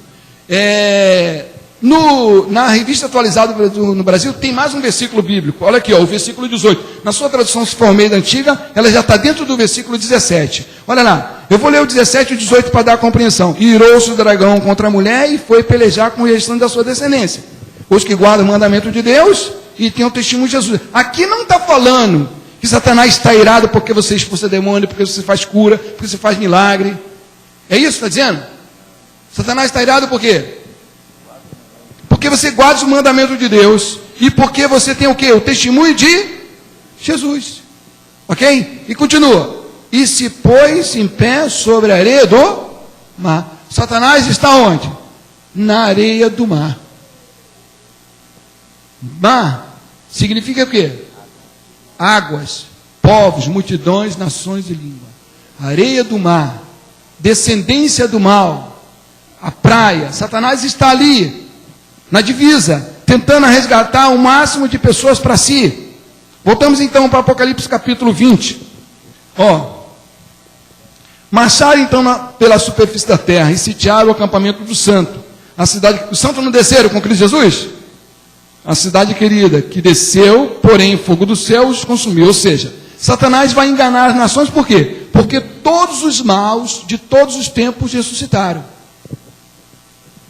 Speaker 2: Na revista atualizada no Brasil, tem mais um versículo bíblico. Olha aqui, ó, o versículo 18. Na sua tradução, se for Almeida antiga, ela já está dentro do versículo 17. Olha lá, eu vou ler o 17 e o 18 para dar a compreensão. E irou-se o dragão contra a mulher e foi pelejar com o restante da sua descendência. Os que guardam o mandamento de Deus e têm o testemunho de Jesus. Aqui não está falando que Satanás está irado porque você expulsa demônio, porque você faz cura, porque você faz milagre. É isso que está dizendo? Satanás está irado por quê? Porque você guarda o mandamento de Deus e porque você tem o quê? O testemunho de Jesus. Ok? E continua. E se pôs em pé sobre a areia do mar. Satanás está onde? Na areia do mar. Mar significa o quê? Águas, povos, multidões, nações e língua. Areia do mar, descendência do mal, a praia. Satanás está ali, na divisa, tentando resgatar o máximo de pessoas para si. Voltamos então para Apocalipse capítulo 20. Marcharam então pela superfície da terra e sitiaram o acampamento do santo. A cidade, os santos não desceram com Cristo Jesus? A cidade querida, que desceu, porém o fogo do céu os consumiu. Ou seja, Satanás vai enganar as nações, por quê? Porque todos os maus de todos os tempos ressuscitaram.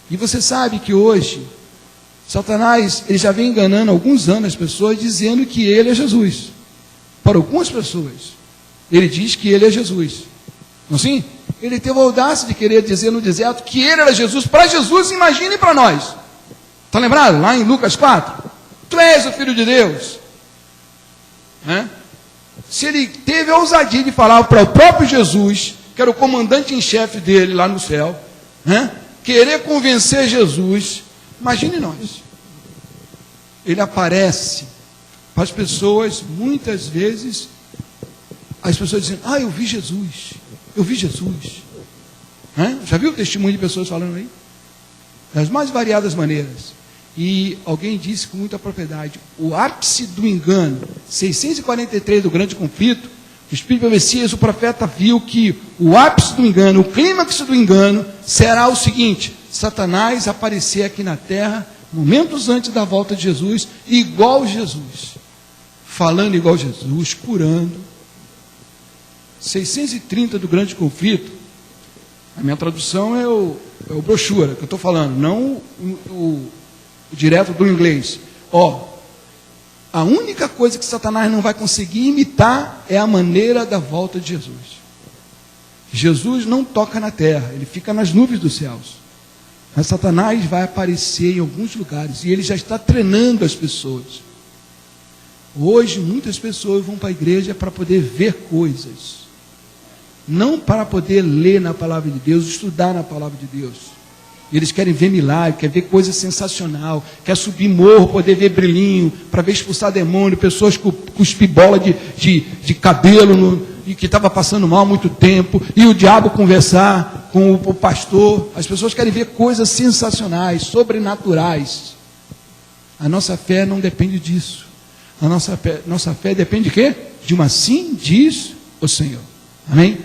Speaker 2: E você sabe que hoje, Satanás, ele já vem enganando há alguns anos as pessoas, dizendo que ele é Jesus. Para algumas pessoas, ele diz que ele é Jesus. Não é assim? Ele teve a audácia de querer dizer no deserto que ele era Jesus. Para Jesus, imagine para nós. Está lembrado? Lá em Lucas 4. Tu és o Filho de Deus. Se ele teve a ousadia de falar para o próprio Jesus, que era o comandante em chefe dele lá no céu, querer convencer Jesus, imagine nós. Ele aparece para as pessoas, muitas vezes, as pessoas dizendo, eu vi Jesus, eu vi Jesus. Já viu o testemunho de pessoas falando aí? Das mais variadas maneiras. E alguém disse com muita propriedade, o ápice do engano, 643 do grande conflito, o Espírito do Messias, o profeta viu que o ápice do engano, o clímax do engano, será o seguinte: Satanás aparecer aqui na terra, momentos antes da volta de Jesus, igual Jesus, falando igual Jesus, curando. 630 do grande conflito, a minha tradução é o brochura que eu estou falando, não o direto do inglês. A única coisa que Satanás não vai conseguir imitar é a maneira da volta de Jesus. Jesus não toca na terra, ele fica nas nuvens dos céus. Mas Satanás vai aparecer em alguns lugares e ele já está treinando as pessoas. Hoje muitas pessoas vão para a igreja para poder ver coisas, não para poder ler na palavra de Deus, estudar na palavra de Deus. Eles querem ver milagre, querem ver coisa sensacional, quer subir morro, poder ver brilhinho, para ver expulsar demônio, pessoas com cuspir bola de cabelo, e que estava passando mal há muito tempo, e o diabo conversar. com o pastor. As pessoas querem ver coisas sensacionais, sobrenaturais. A nossa fé não depende disso. A nossa fé depende de quê? De uma sim, diz o Senhor. Amém?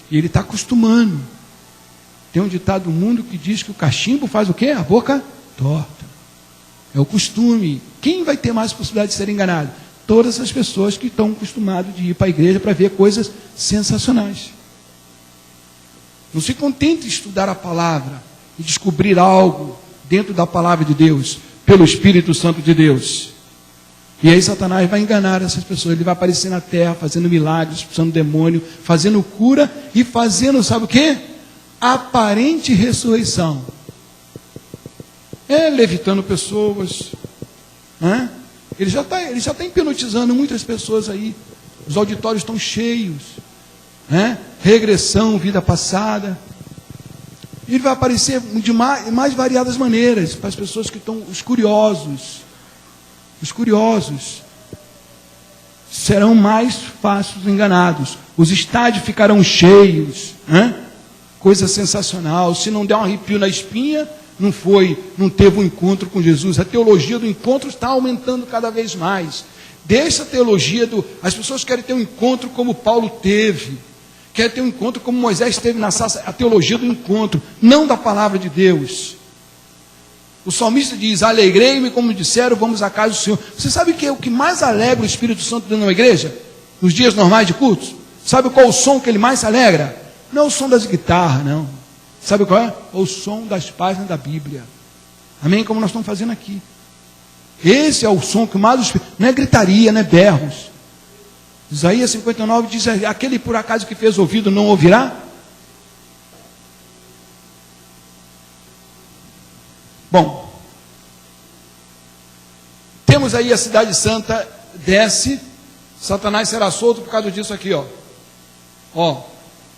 Speaker 2: E ele está acostumando. Tem um ditado do mundo que diz que o cachimbo faz o quê? A boca torta. É o costume. Quem vai ter mais possibilidade de ser enganado? Todas as pessoas que estão acostumadas de ir para a igreja para ver coisas sensacionais. Não se contente em estudar a palavra e descobrir algo dentro da palavra de Deus, pelo Espírito Santo de Deus. E aí Satanás vai enganar essas pessoas. Ele vai aparecer na terra fazendo milagres, expulsando demônio, fazendo cura e fazendo, sabe o quê? Aparente ressurreição. Levitando pessoas. Ele já está hipnotizando muitas pessoas aí. Os auditórios estão cheios. Regressão, vida passada. Ele vai aparecer de mais variadas maneiras para as pessoas que estão, os curiosos. Os curiosos serão mais fáceis enganados. Os estádios ficarão cheios. Coisa sensacional. Se não der um arrepio na espinha, não teve um encontro com Jesus. A teologia do encontro está aumentando cada vez mais. Deixa a teologia as pessoas querem ter um encontro como Paulo teve. Querem ter um encontro como Moisés teve na sarça. A teologia do encontro, não da palavra de Deus. O salmista diz: alegrei-me, como disseram, vamos à casa do Senhor. Você sabe que é o que mais alegra o Espírito Santo dentro de uma igreja? Nos dias normais de cultos? Sabe qual é o som que ele mais se alegra? Não é o som das guitarras, não. Sabe qual é? O som das páginas da Bíblia. Amém? Como nós estamos fazendo aqui. Esse é o som que mais o Espírito... Não é gritaria, não é berros. Isaías 59 diz: aquele por acaso que fez ouvido não ouvirá? Bom, temos aí a cidade santa, desce, Satanás será solto por causa disso aqui, ó.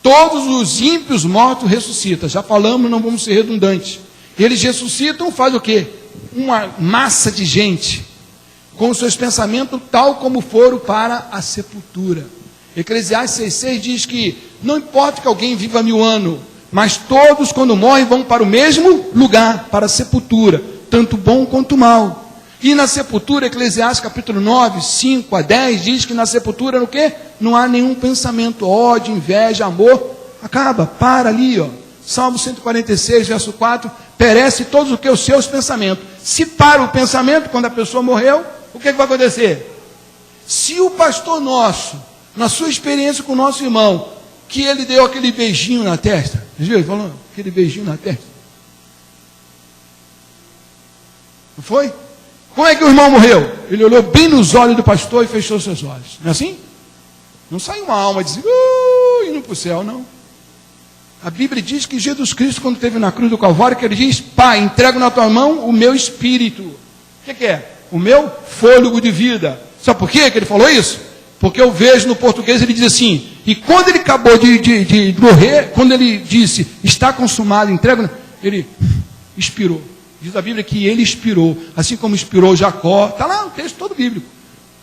Speaker 2: Todos os ímpios mortos ressuscitam. Já falamos, não vamos ser redundantes. Eles ressuscitam, faz o quê? Uma massa de gente, com os seus pensamentos tal como foram para a sepultura. Eclesiastes 6,6 diz que não importa que alguém viva 1000 anos, mas todos quando morrem vão para o mesmo lugar, para a sepultura, tanto bom quanto mal. E na sepultura, Eclesiastes capítulo 9, 5 a 10, diz que na sepultura, no quê? Não há nenhum pensamento, ódio, inveja, amor. Acaba, para ali, ó. Salmo 146, verso 4, perece todos os seus pensamentos. Se para o pensamento, quando a pessoa morreu, o que vai acontecer? Se o pastor nosso, na sua experiência com o nosso irmão, que ele deu aquele beijinho na testa, viu? Ele falou, aquele beijinho na testa. Não foi? Como é que o irmão morreu? Ele olhou bem nos olhos do pastor e fechou seus olhos. Não é assim? Não saiu uma alma dizendo, indo para o céu, não. A Bíblia diz que Jesus Cristo, quando esteve na cruz do Calvário, que ele diz: Pai, entrego na tua mão o meu espírito. O que é? O meu fôlego de vida. Sabe por quê que ele falou isso? Porque eu vejo no português, ele diz assim, e quando ele acabou de morrer, quando ele disse, está consumado, entrego, ele expirou. Diz a Bíblia que ele expirou, assim como expirou Jacó. Está lá o texto todo bíblico.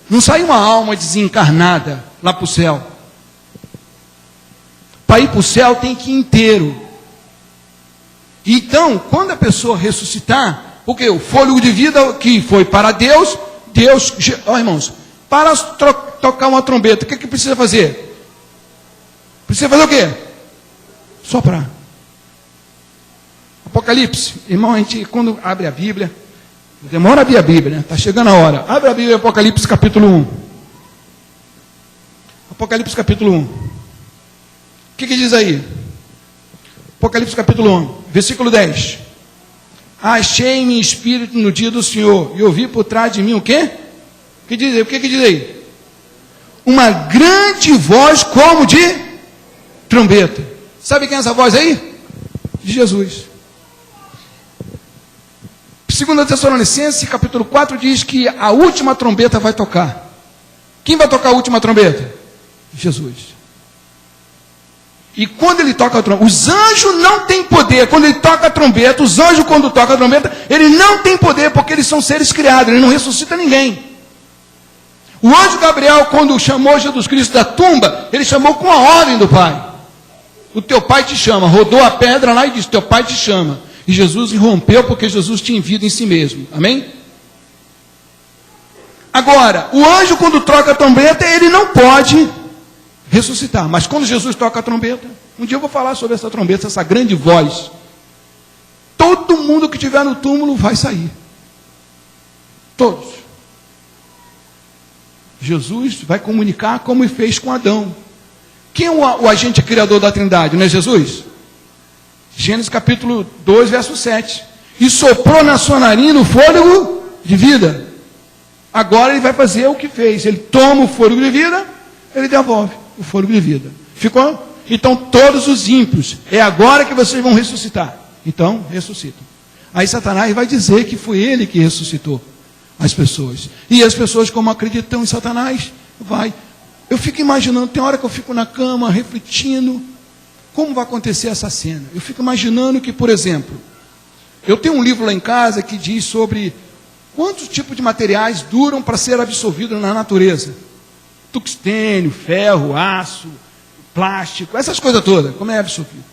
Speaker 2: Não saiu uma alma desencarnada lá para o céu. Para ir para o céu tem que ir inteiro. Então, quando a pessoa ressuscitar, porque o fôlego de vida que foi para Deus, ó irmãos, para tocar uma trombeta, o que precisa fazer? Precisa fazer o quê? Soprar. Apocalipse, irmão, a gente quando abre a Bíblia, demora a abrir a Bíblia, né? Está chegando a hora. Abre a Bíblia, Apocalipse capítulo 1. Apocalipse capítulo 1. O que diz aí? Apocalipse capítulo 1, versículo 10. Achei-me em espírito no dia do Senhor, e ouvi por trás de mim o quê? O que diz aí? O que diz aí? Uma grande voz como de trombeta. Sabe quem é essa voz aí? De Jesus. 2 Tessalonicenses, capítulo 4, diz que a última trombeta vai tocar. Quem vai tocar a última trombeta? Jesus. E quando ele toca a trombeta, os anjos não têm poder. Quando ele toca a trombeta, os anjos quando tocam a trombeta, eles não têm poder, porque eles são seres criados, ele não ressuscita ninguém. O anjo Gabriel, quando chamou Jesus Cristo da tumba, ele chamou com a ordem do Pai. o teu pai te chama. Rodou a pedra lá e disse, teu pai te chama. E Jesus rompeu porque Jesus tinha vida em si mesmo. Amém? Agora, o anjo quando troca a trombeta, ele não pode ressuscitar. Mas quando Jesus toca a trombeta, um dia eu vou falar sobre essa trombeta, essa grande voz. Todo mundo que estiver no túmulo vai sair. Todos. Jesus vai comunicar como ele fez com Adão. Quem é o agente criador da Trindade? Não é Jesus? Gênesis capítulo 2, verso 7. E soprou na sua narina o fôlego de vida. Agora ele vai fazer o que fez. Ele toma o fôlego de vida, ele devolve o fôlego de vida. Ficou? Então todos os ímpios, é agora que vocês vão ressuscitar. Então, ressuscitam. Aí Satanás vai dizer que foi ele que ressuscitou as pessoas. E as pessoas, como acreditam em Satanás, vai. Eu fico imaginando, tem hora que eu fico na cama, refletindo, como vai acontecer essa cena. Eu fico imaginando que, por exemplo, eu tenho um livro lá em casa que diz sobre quantos tipos de materiais duram para ser absorvidos na natureza. Tungstênio, ferro, aço, plástico, essas coisas todas, como é absorvido.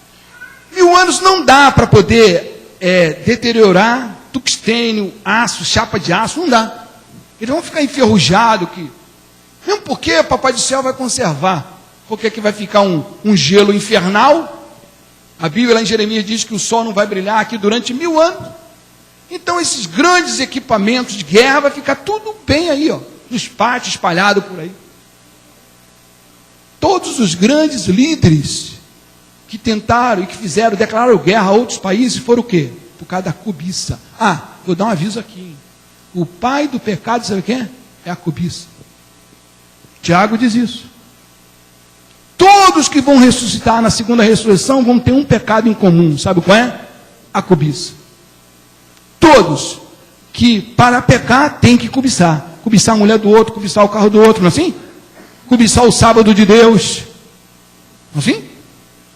Speaker 2: 1000 anos não dá para poder deteriorar tungstênio, aço, chapa de aço, não dá. Eles vão ficar enferrujados aqui. Mesmo porque o Papai do Céu vai conservar. Porque aqui vai ficar um gelo infernal. A Bíblia lá em Jeremias diz que o sol não vai brilhar aqui durante 1000 anos. Então esses grandes equipamentos de guerra vai ficar tudo bem aí, ó, nos pátios espalhados por aí. Todos os grandes líderes que tentaram e que fizeram, declararam guerra a outros países, foram o quê? Por causa da cobiça. Ah, vou dar um aviso aqui. Hein? O pai do pecado, sabe quem é? É a cobiça. Tiago diz isso. Todos que vão ressuscitar na segunda ressurreição vão ter um pecado em comum. Sabe qual é? A cobiça. Todos que para pecar tem que cobiçar. Cobiçar a mulher do outro, cobiçar o carro do outro, não é assim? Cobiçar o sábado de Deus. Não é assim?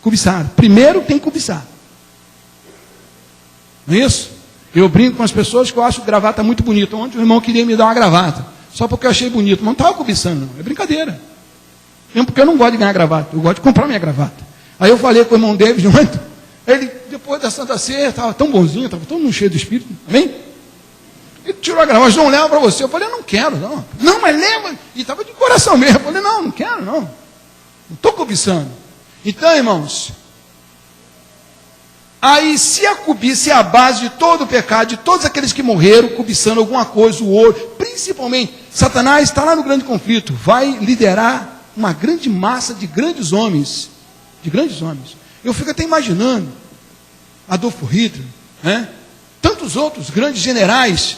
Speaker 2: Cobiçar. Primeiro tem que cobiçar. Não é isso? Eu brinco com as pessoas que eu acho gravata muito bonita. Ontem o irmão queria me dar uma gravata. Só porque eu achei bonito. Mas não estava cobiçando, não. É brincadeira. Mesmo porque eu não gosto de ganhar gravata. Eu gosto de comprar minha gravata. Aí eu falei com o irmão David ontem. Ele, depois da Santa Ceia, estava tão bonzinho, estava todo mundo cheio do Espírito. Amém? Ele tirou a gravata. Mas não leva para você. Eu falei, eu não quero, não. Não, mas leva. E estava de coração mesmo. Eu falei, não, não quero, não. Não estou cobiçando. Então, irmãos, aí se a cobiça é a base de todo o pecado, de todos aqueles que morreram cobiçando alguma coisa, o ouro, principalmente, Satanás está lá no grande conflito, vai liderar uma grande massa de grandes homens, Eu fico até imaginando Adolfo Hitler, né? Tantos outros grandes generais,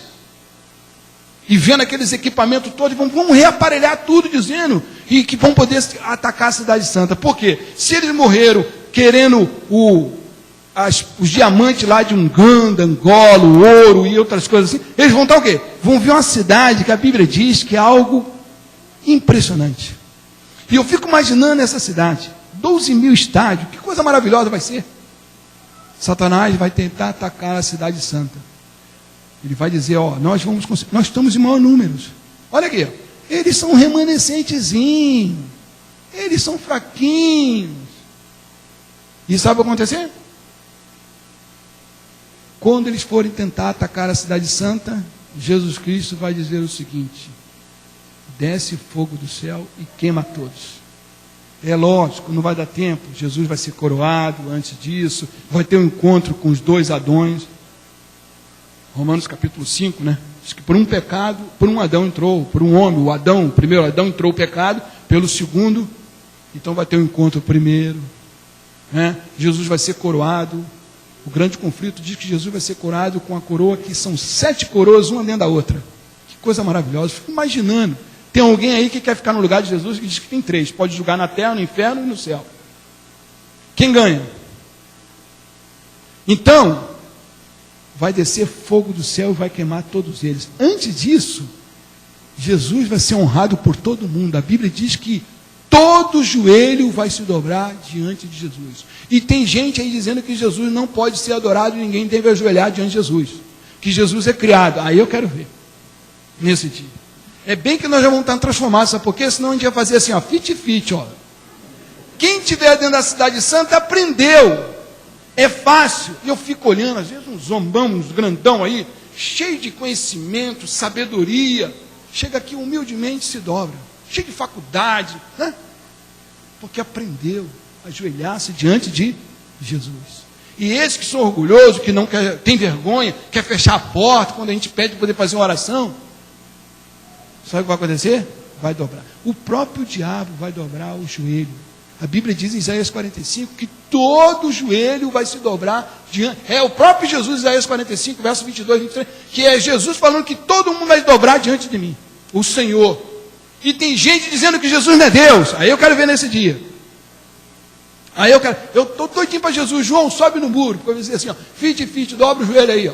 Speaker 2: e vendo aqueles equipamentos todos, vão reaparelhar tudo, dizendo, e que vão poder atacar a Cidade Santa. Por quê? Se eles morreram querendo os diamantes lá de Uganda, Angola, o ouro e outras coisas assim, eles vão estar o quê? Vão ver uma cidade que a Bíblia diz que é algo impressionante. E eu fico imaginando essa cidade, 12 mil estádios, que coisa maravilhosa vai ser. Satanás vai tentar atacar a Cidade Santa. Ele vai dizer, ó, nós estamos em maior números. Olha aqui, ó. Eles são remanescentezinhos. Eles são fraquinhos. E sabe o que vai acontecer? Quando eles forem tentar atacar a Cidade Santa, Jesus Cristo vai dizer o seguinte: desce fogo do céu e queima todos. É lógico, não vai dar tempo. Jesus vai ser coroado antes disso. Vai ter um encontro com os 2 Adões. Romanos capítulo 5, né? Diz que por um pecado, por um Adão entrou, por um homem, o Adão, o primeiro Adão entrou o pecado, pelo segundo, então vai ter um encontro primeiro, né? Jesus vai ser coroado. O grande conflito diz que Jesus vai ser coroado com a coroa que são 7 coroas, uma dentro da outra. Que coisa maravilhosa, fico imaginando. Tem alguém aí que quer ficar no lugar de Jesus que diz que tem 3, pode julgar na terra, no inferno e no céu. Quem ganha? Então, vai descer fogo do céu e vai queimar todos eles. Antes disso, Jesus vai ser honrado por todo mundo. A Bíblia diz que todo joelho vai se dobrar diante de Jesus. E tem gente aí dizendo que Jesus não pode ser adorado e ninguém deve ajoelhar diante de Jesus. Que Jesus é criado. Aí eu quero ver. Nesse dia. É bem que nós já vamos estar transformados, sabe por quê? Senão a gente ia fazer assim, ó, fit, ó. Quem estiver dentro da cidade santa aprendeu. É fácil. E eu fico olhando, às vezes, uns zombão, uns grandão aí, cheio de conhecimento, sabedoria. Chega aqui humildemente se dobra. Cheio de faculdade, né? Porque aprendeu a ajoelhar-se diante de Jesus. E esse que são orgulhosos, que não quer, tem vergonha, quer fechar a porta quando a gente pede para poder fazer uma oração, sabe o que vai acontecer? Vai dobrar. O próprio diabo vai dobrar o joelho. A Bíblia diz em Isaías 45 que todo joelho vai se dobrar diante. É o próprio Jesus, Isaías 45, verso 22, 23, que é Jesus falando que todo mundo vai dobrar diante de mim, o Senhor. E tem gente dizendo que Jesus não é Deus. Aí eu quero ver nesse dia. Aí eu estou doidinho para Jesus. João, sobe no muro. Porque eu dizer assim, ó, fit, dobra o joelho aí, ó.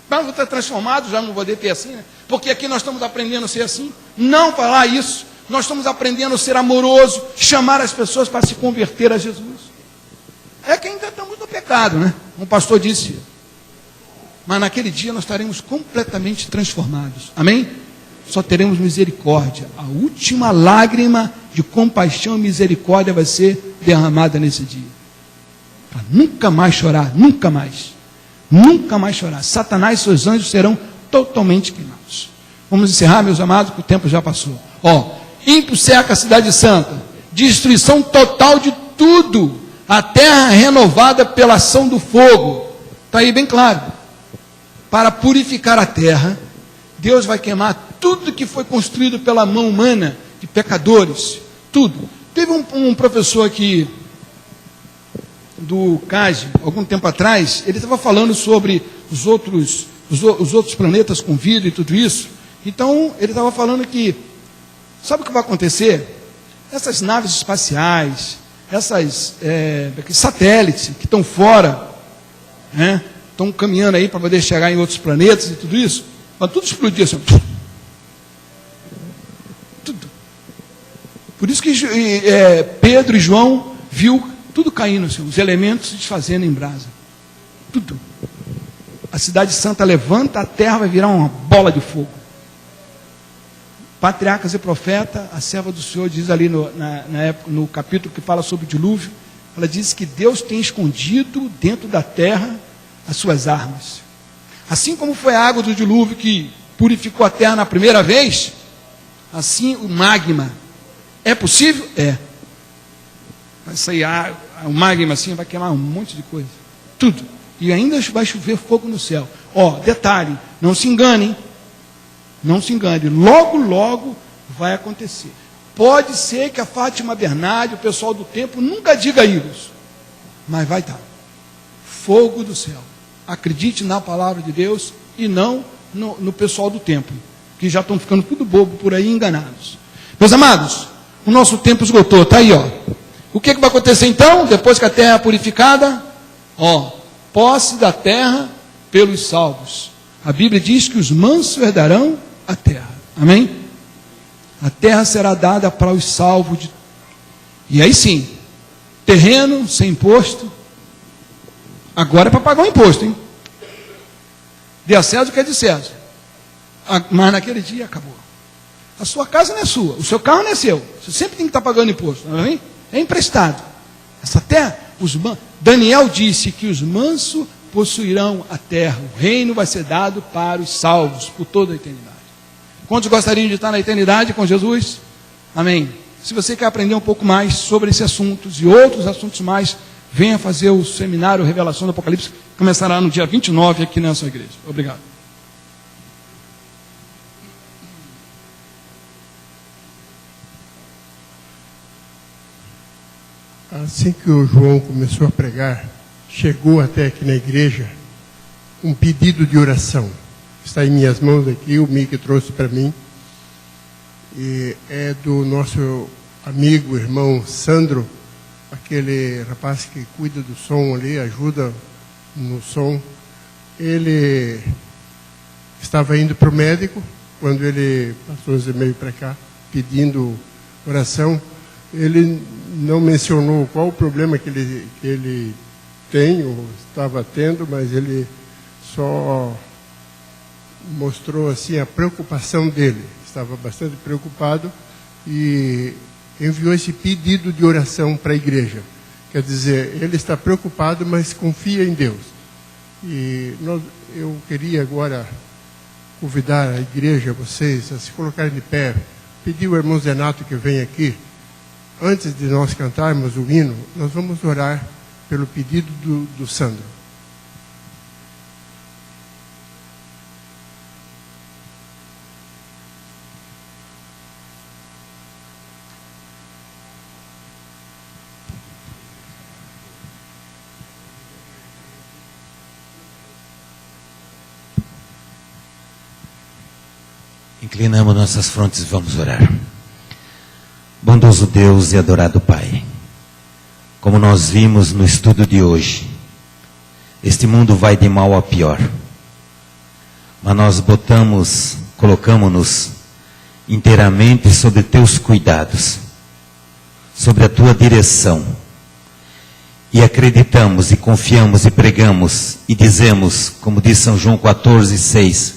Speaker 2: Mas vou estar transformado, já não vou ter assim, né? Porque aqui nós estamos aprendendo a ser assim. Não falar isso. Nós estamos aprendendo a ser amoroso, chamar as pessoas para se converter a Jesus. É que ainda estamos no pecado, né? Um pastor disse. Mas naquele dia nós estaremos completamente transformados. Amém? Só teremos misericórdia. A última lágrima de compaixão e misericórdia vai ser derramada nesse dia. Para nunca mais chorar, nunca mais. Nunca mais chorar. Satanás e seus anjos serão totalmente queimados. Vamos encerrar, meus amados, porque o tempo já passou. Ímpio cerca a cidade santa. Destruição total de tudo. A terra renovada pela ação do fogo. Está aí bem claro. Para purificar a terra, Deus vai queimar tudo que foi construído pela mão humana de pecadores. Tudo. Teve um professor aqui do CAGE, algum tempo atrás, ele estava falando sobre os outros planetas com vida e tudo isso. Então, ele estava falando que, sabe o que vai acontecer? Essas naves espaciais, essas satélites que estão fora, né, estão caminhando aí para poder chegar em outros planetas e tudo isso, vai tudo explodir assim. Tudo. Por isso que Pedro e João viu tudo caindo, assim, os elementos se desfazendo em brasa. Tudo. A cidade santa levanta, a terra vai virar uma bola de fogo. Patriarcas e profeta, a serva do Senhor diz ali no capítulo que fala sobre o dilúvio, ela diz que Deus tem escondido dentro da terra as suas armas. Assim como foi a água do dilúvio que purificou a terra na primeira vez, assim o magma. É possível? É. Vai sair o magma assim, vai queimar um monte de coisa. Tudo. E ainda vai chover fogo no céu. Detalhe, não se engane. Não se engane. Logo, logo vai acontecer. Pode ser que a Fátima Bernardi, o pessoal do templo, nunca diga isso. Mas vai estar. Fogo do céu. Acredite na palavra de Deus e não no pessoal do templo, que já estão ficando tudo bobo por aí, enganados. Meus amados, o nosso tempo esgotou. Está aí, O que vai acontecer então, depois que a terra é purificada? Posse da terra pelos salvos. A Bíblia diz que os mansos herdarão a terra. Amém? A terra será dada para os salvos. E aí sim, terreno sem imposto. Agora é para pagar o imposto, hein? De a César o que é de César. Mas naquele dia acabou. A sua casa não é sua, o seu carro não é seu. Você sempre tem que estar pagando imposto, não é? É emprestado. Essa terra, Daniel disse que os mansos possuirão a terra. O reino vai ser dado para os salvos por toda a eternidade. Quantos gostariam de estar na eternidade com Jesus? Amém. Se você quer aprender um pouco mais sobre esses assuntos e outros assuntos mais, venha fazer o seminário Revelação do Apocalipse, que começará no dia 29 aqui nessa igreja. Obrigado.
Speaker 6: Assim que o João começou a pregar, chegou até aqui na igreja um pedido de oração. Está em minhas mãos aqui, o Mickey trouxe para mim. E é do nosso amigo, irmão Sandro, aquele rapaz que cuida do som ali, ajuda no som. Ele estava indo para o médico, quando ele passou os e-mails para cá, pedindo oração. Ele não mencionou qual o problema que ele tem, ou estava tendo, mas ele só mostrou assim a preocupação dele. Estava bastante preocupado e enviou esse pedido de oração para a igreja. Quer dizer, ele está preocupado, mas confia em Deus. E eu queria agora convidar a igreja, vocês, a se colocarem de pé, pedir ao irmão Zenato que venha aqui. Antes de nós cantarmos o hino, nós vamos orar pelo pedido do Sandro.
Speaker 5: Inclinamos nossas frontes e vamos orar. Bondoso Deus e adorado Pai, como nós vimos no estudo de hoje, este mundo vai de mal a pior, mas nós colocamos-nos inteiramente sobre teus cuidados, sobre a tua direção, e acreditamos e confiamos e pregamos e dizemos, como diz São João 14,6,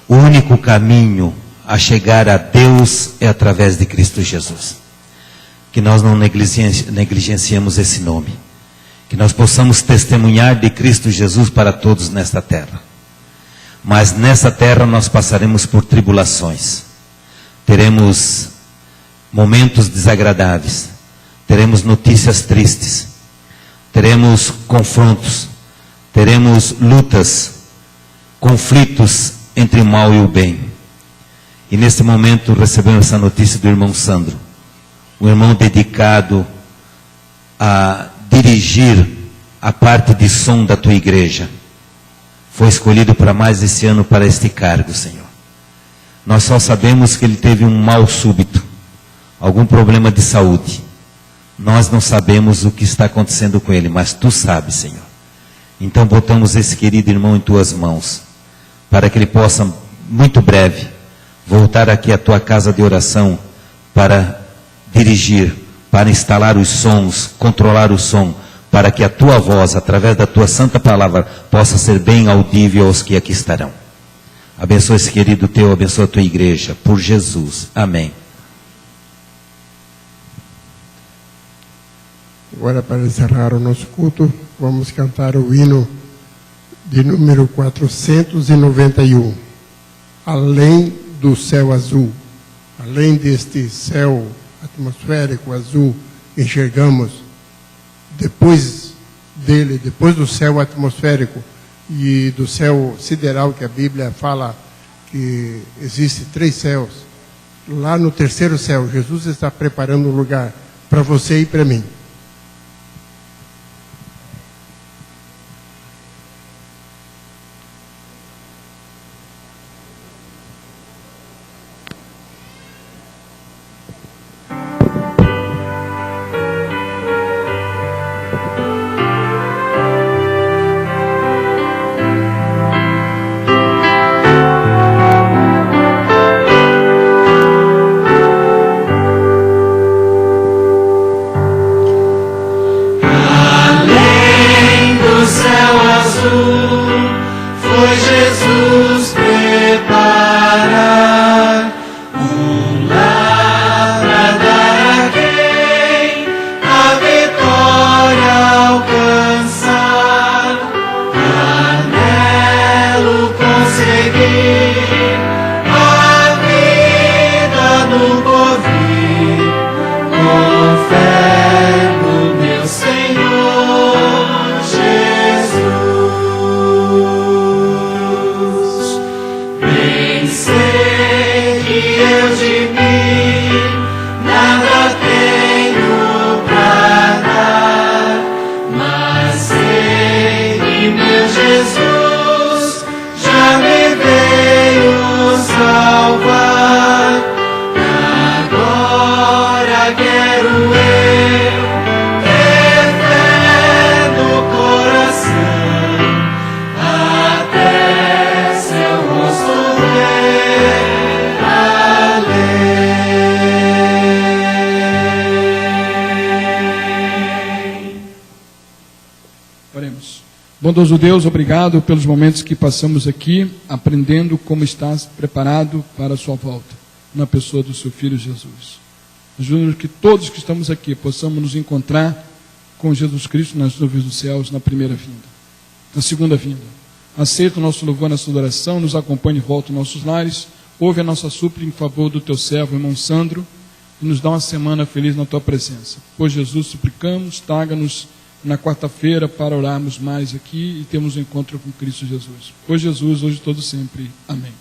Speaker 5: o único caminho a chegar a Deus é através de Cristo Jesus. Que nós não negligenciemos esse nome. Que nós possamos testemunhar de Cristo Jesus para todos nesta terra. Mas nessa terra nós passaremos por tribulações. Teremos momentos desagradáveis. Teremos notícias tristes. Teremos confrontos. Teremos lutas, conflitos entre o mal e o bem. E nesse momento recebemos essa notícia do irmão Sandro, um irmão dedicado a dirigir a parte de som da tua igreja. Foi escolhido para mais esse ano para este cargo, Senhor. Nós só sabemos que ele teve um mal súbito, algum problema de saúde. Nós não sabemos o que está acontecendo com ele, mas tu sabes, Senhor. Então botamos esse querido irmão em tuas mãos, para que ele possa, muito breve, voltar aqui à tua casa de oração para dirigir, para instalar os sons, controlar o som, para que a tua voz, através da tua santa palavra, possa ser bem audível aos que aqui estarão. Abençoa esse querido teu, abençoa a tua igreja, por Jesus. Amém.
Speaker 6: Agora, para encerrar o nosso culto, vamos cantar o hino de número 491. Além do céu azul, além deste céu atmosférico azul que enxergamos, depois dele, depois do céu atmosférico e do céu sideral, que a Bíblia fala que existe 3 céus, lá no terceiro céu, Jesus está preparando um lugar para você e para mim.
Speaker 2: Bondoso Deus, obrigado pelos momentos que passamos aqui, aprendendo como estás preparado para a sua volta, na pessoa do seu Filho Jesus. Ajuda-nos que todos que estamos aqui possamos nos encontrar com Jesus Cristo nas nuvens dos céus na primeira vinda, na segunda vinda. Aceita o nosso louvor, nossa adoração, nos acompanhe e volta aos nossos lares. Ouve a nossa súplica em favor do teu servo, irmão Sandro, e nos dá uma semana feliz na tua presença. Por Jesus suplicamos, traga-nos na quarta-feira para orarmos mais aqui e termos um encontro com Cristo Jesus. Por Jesus, hoje e todo sempre. Amém.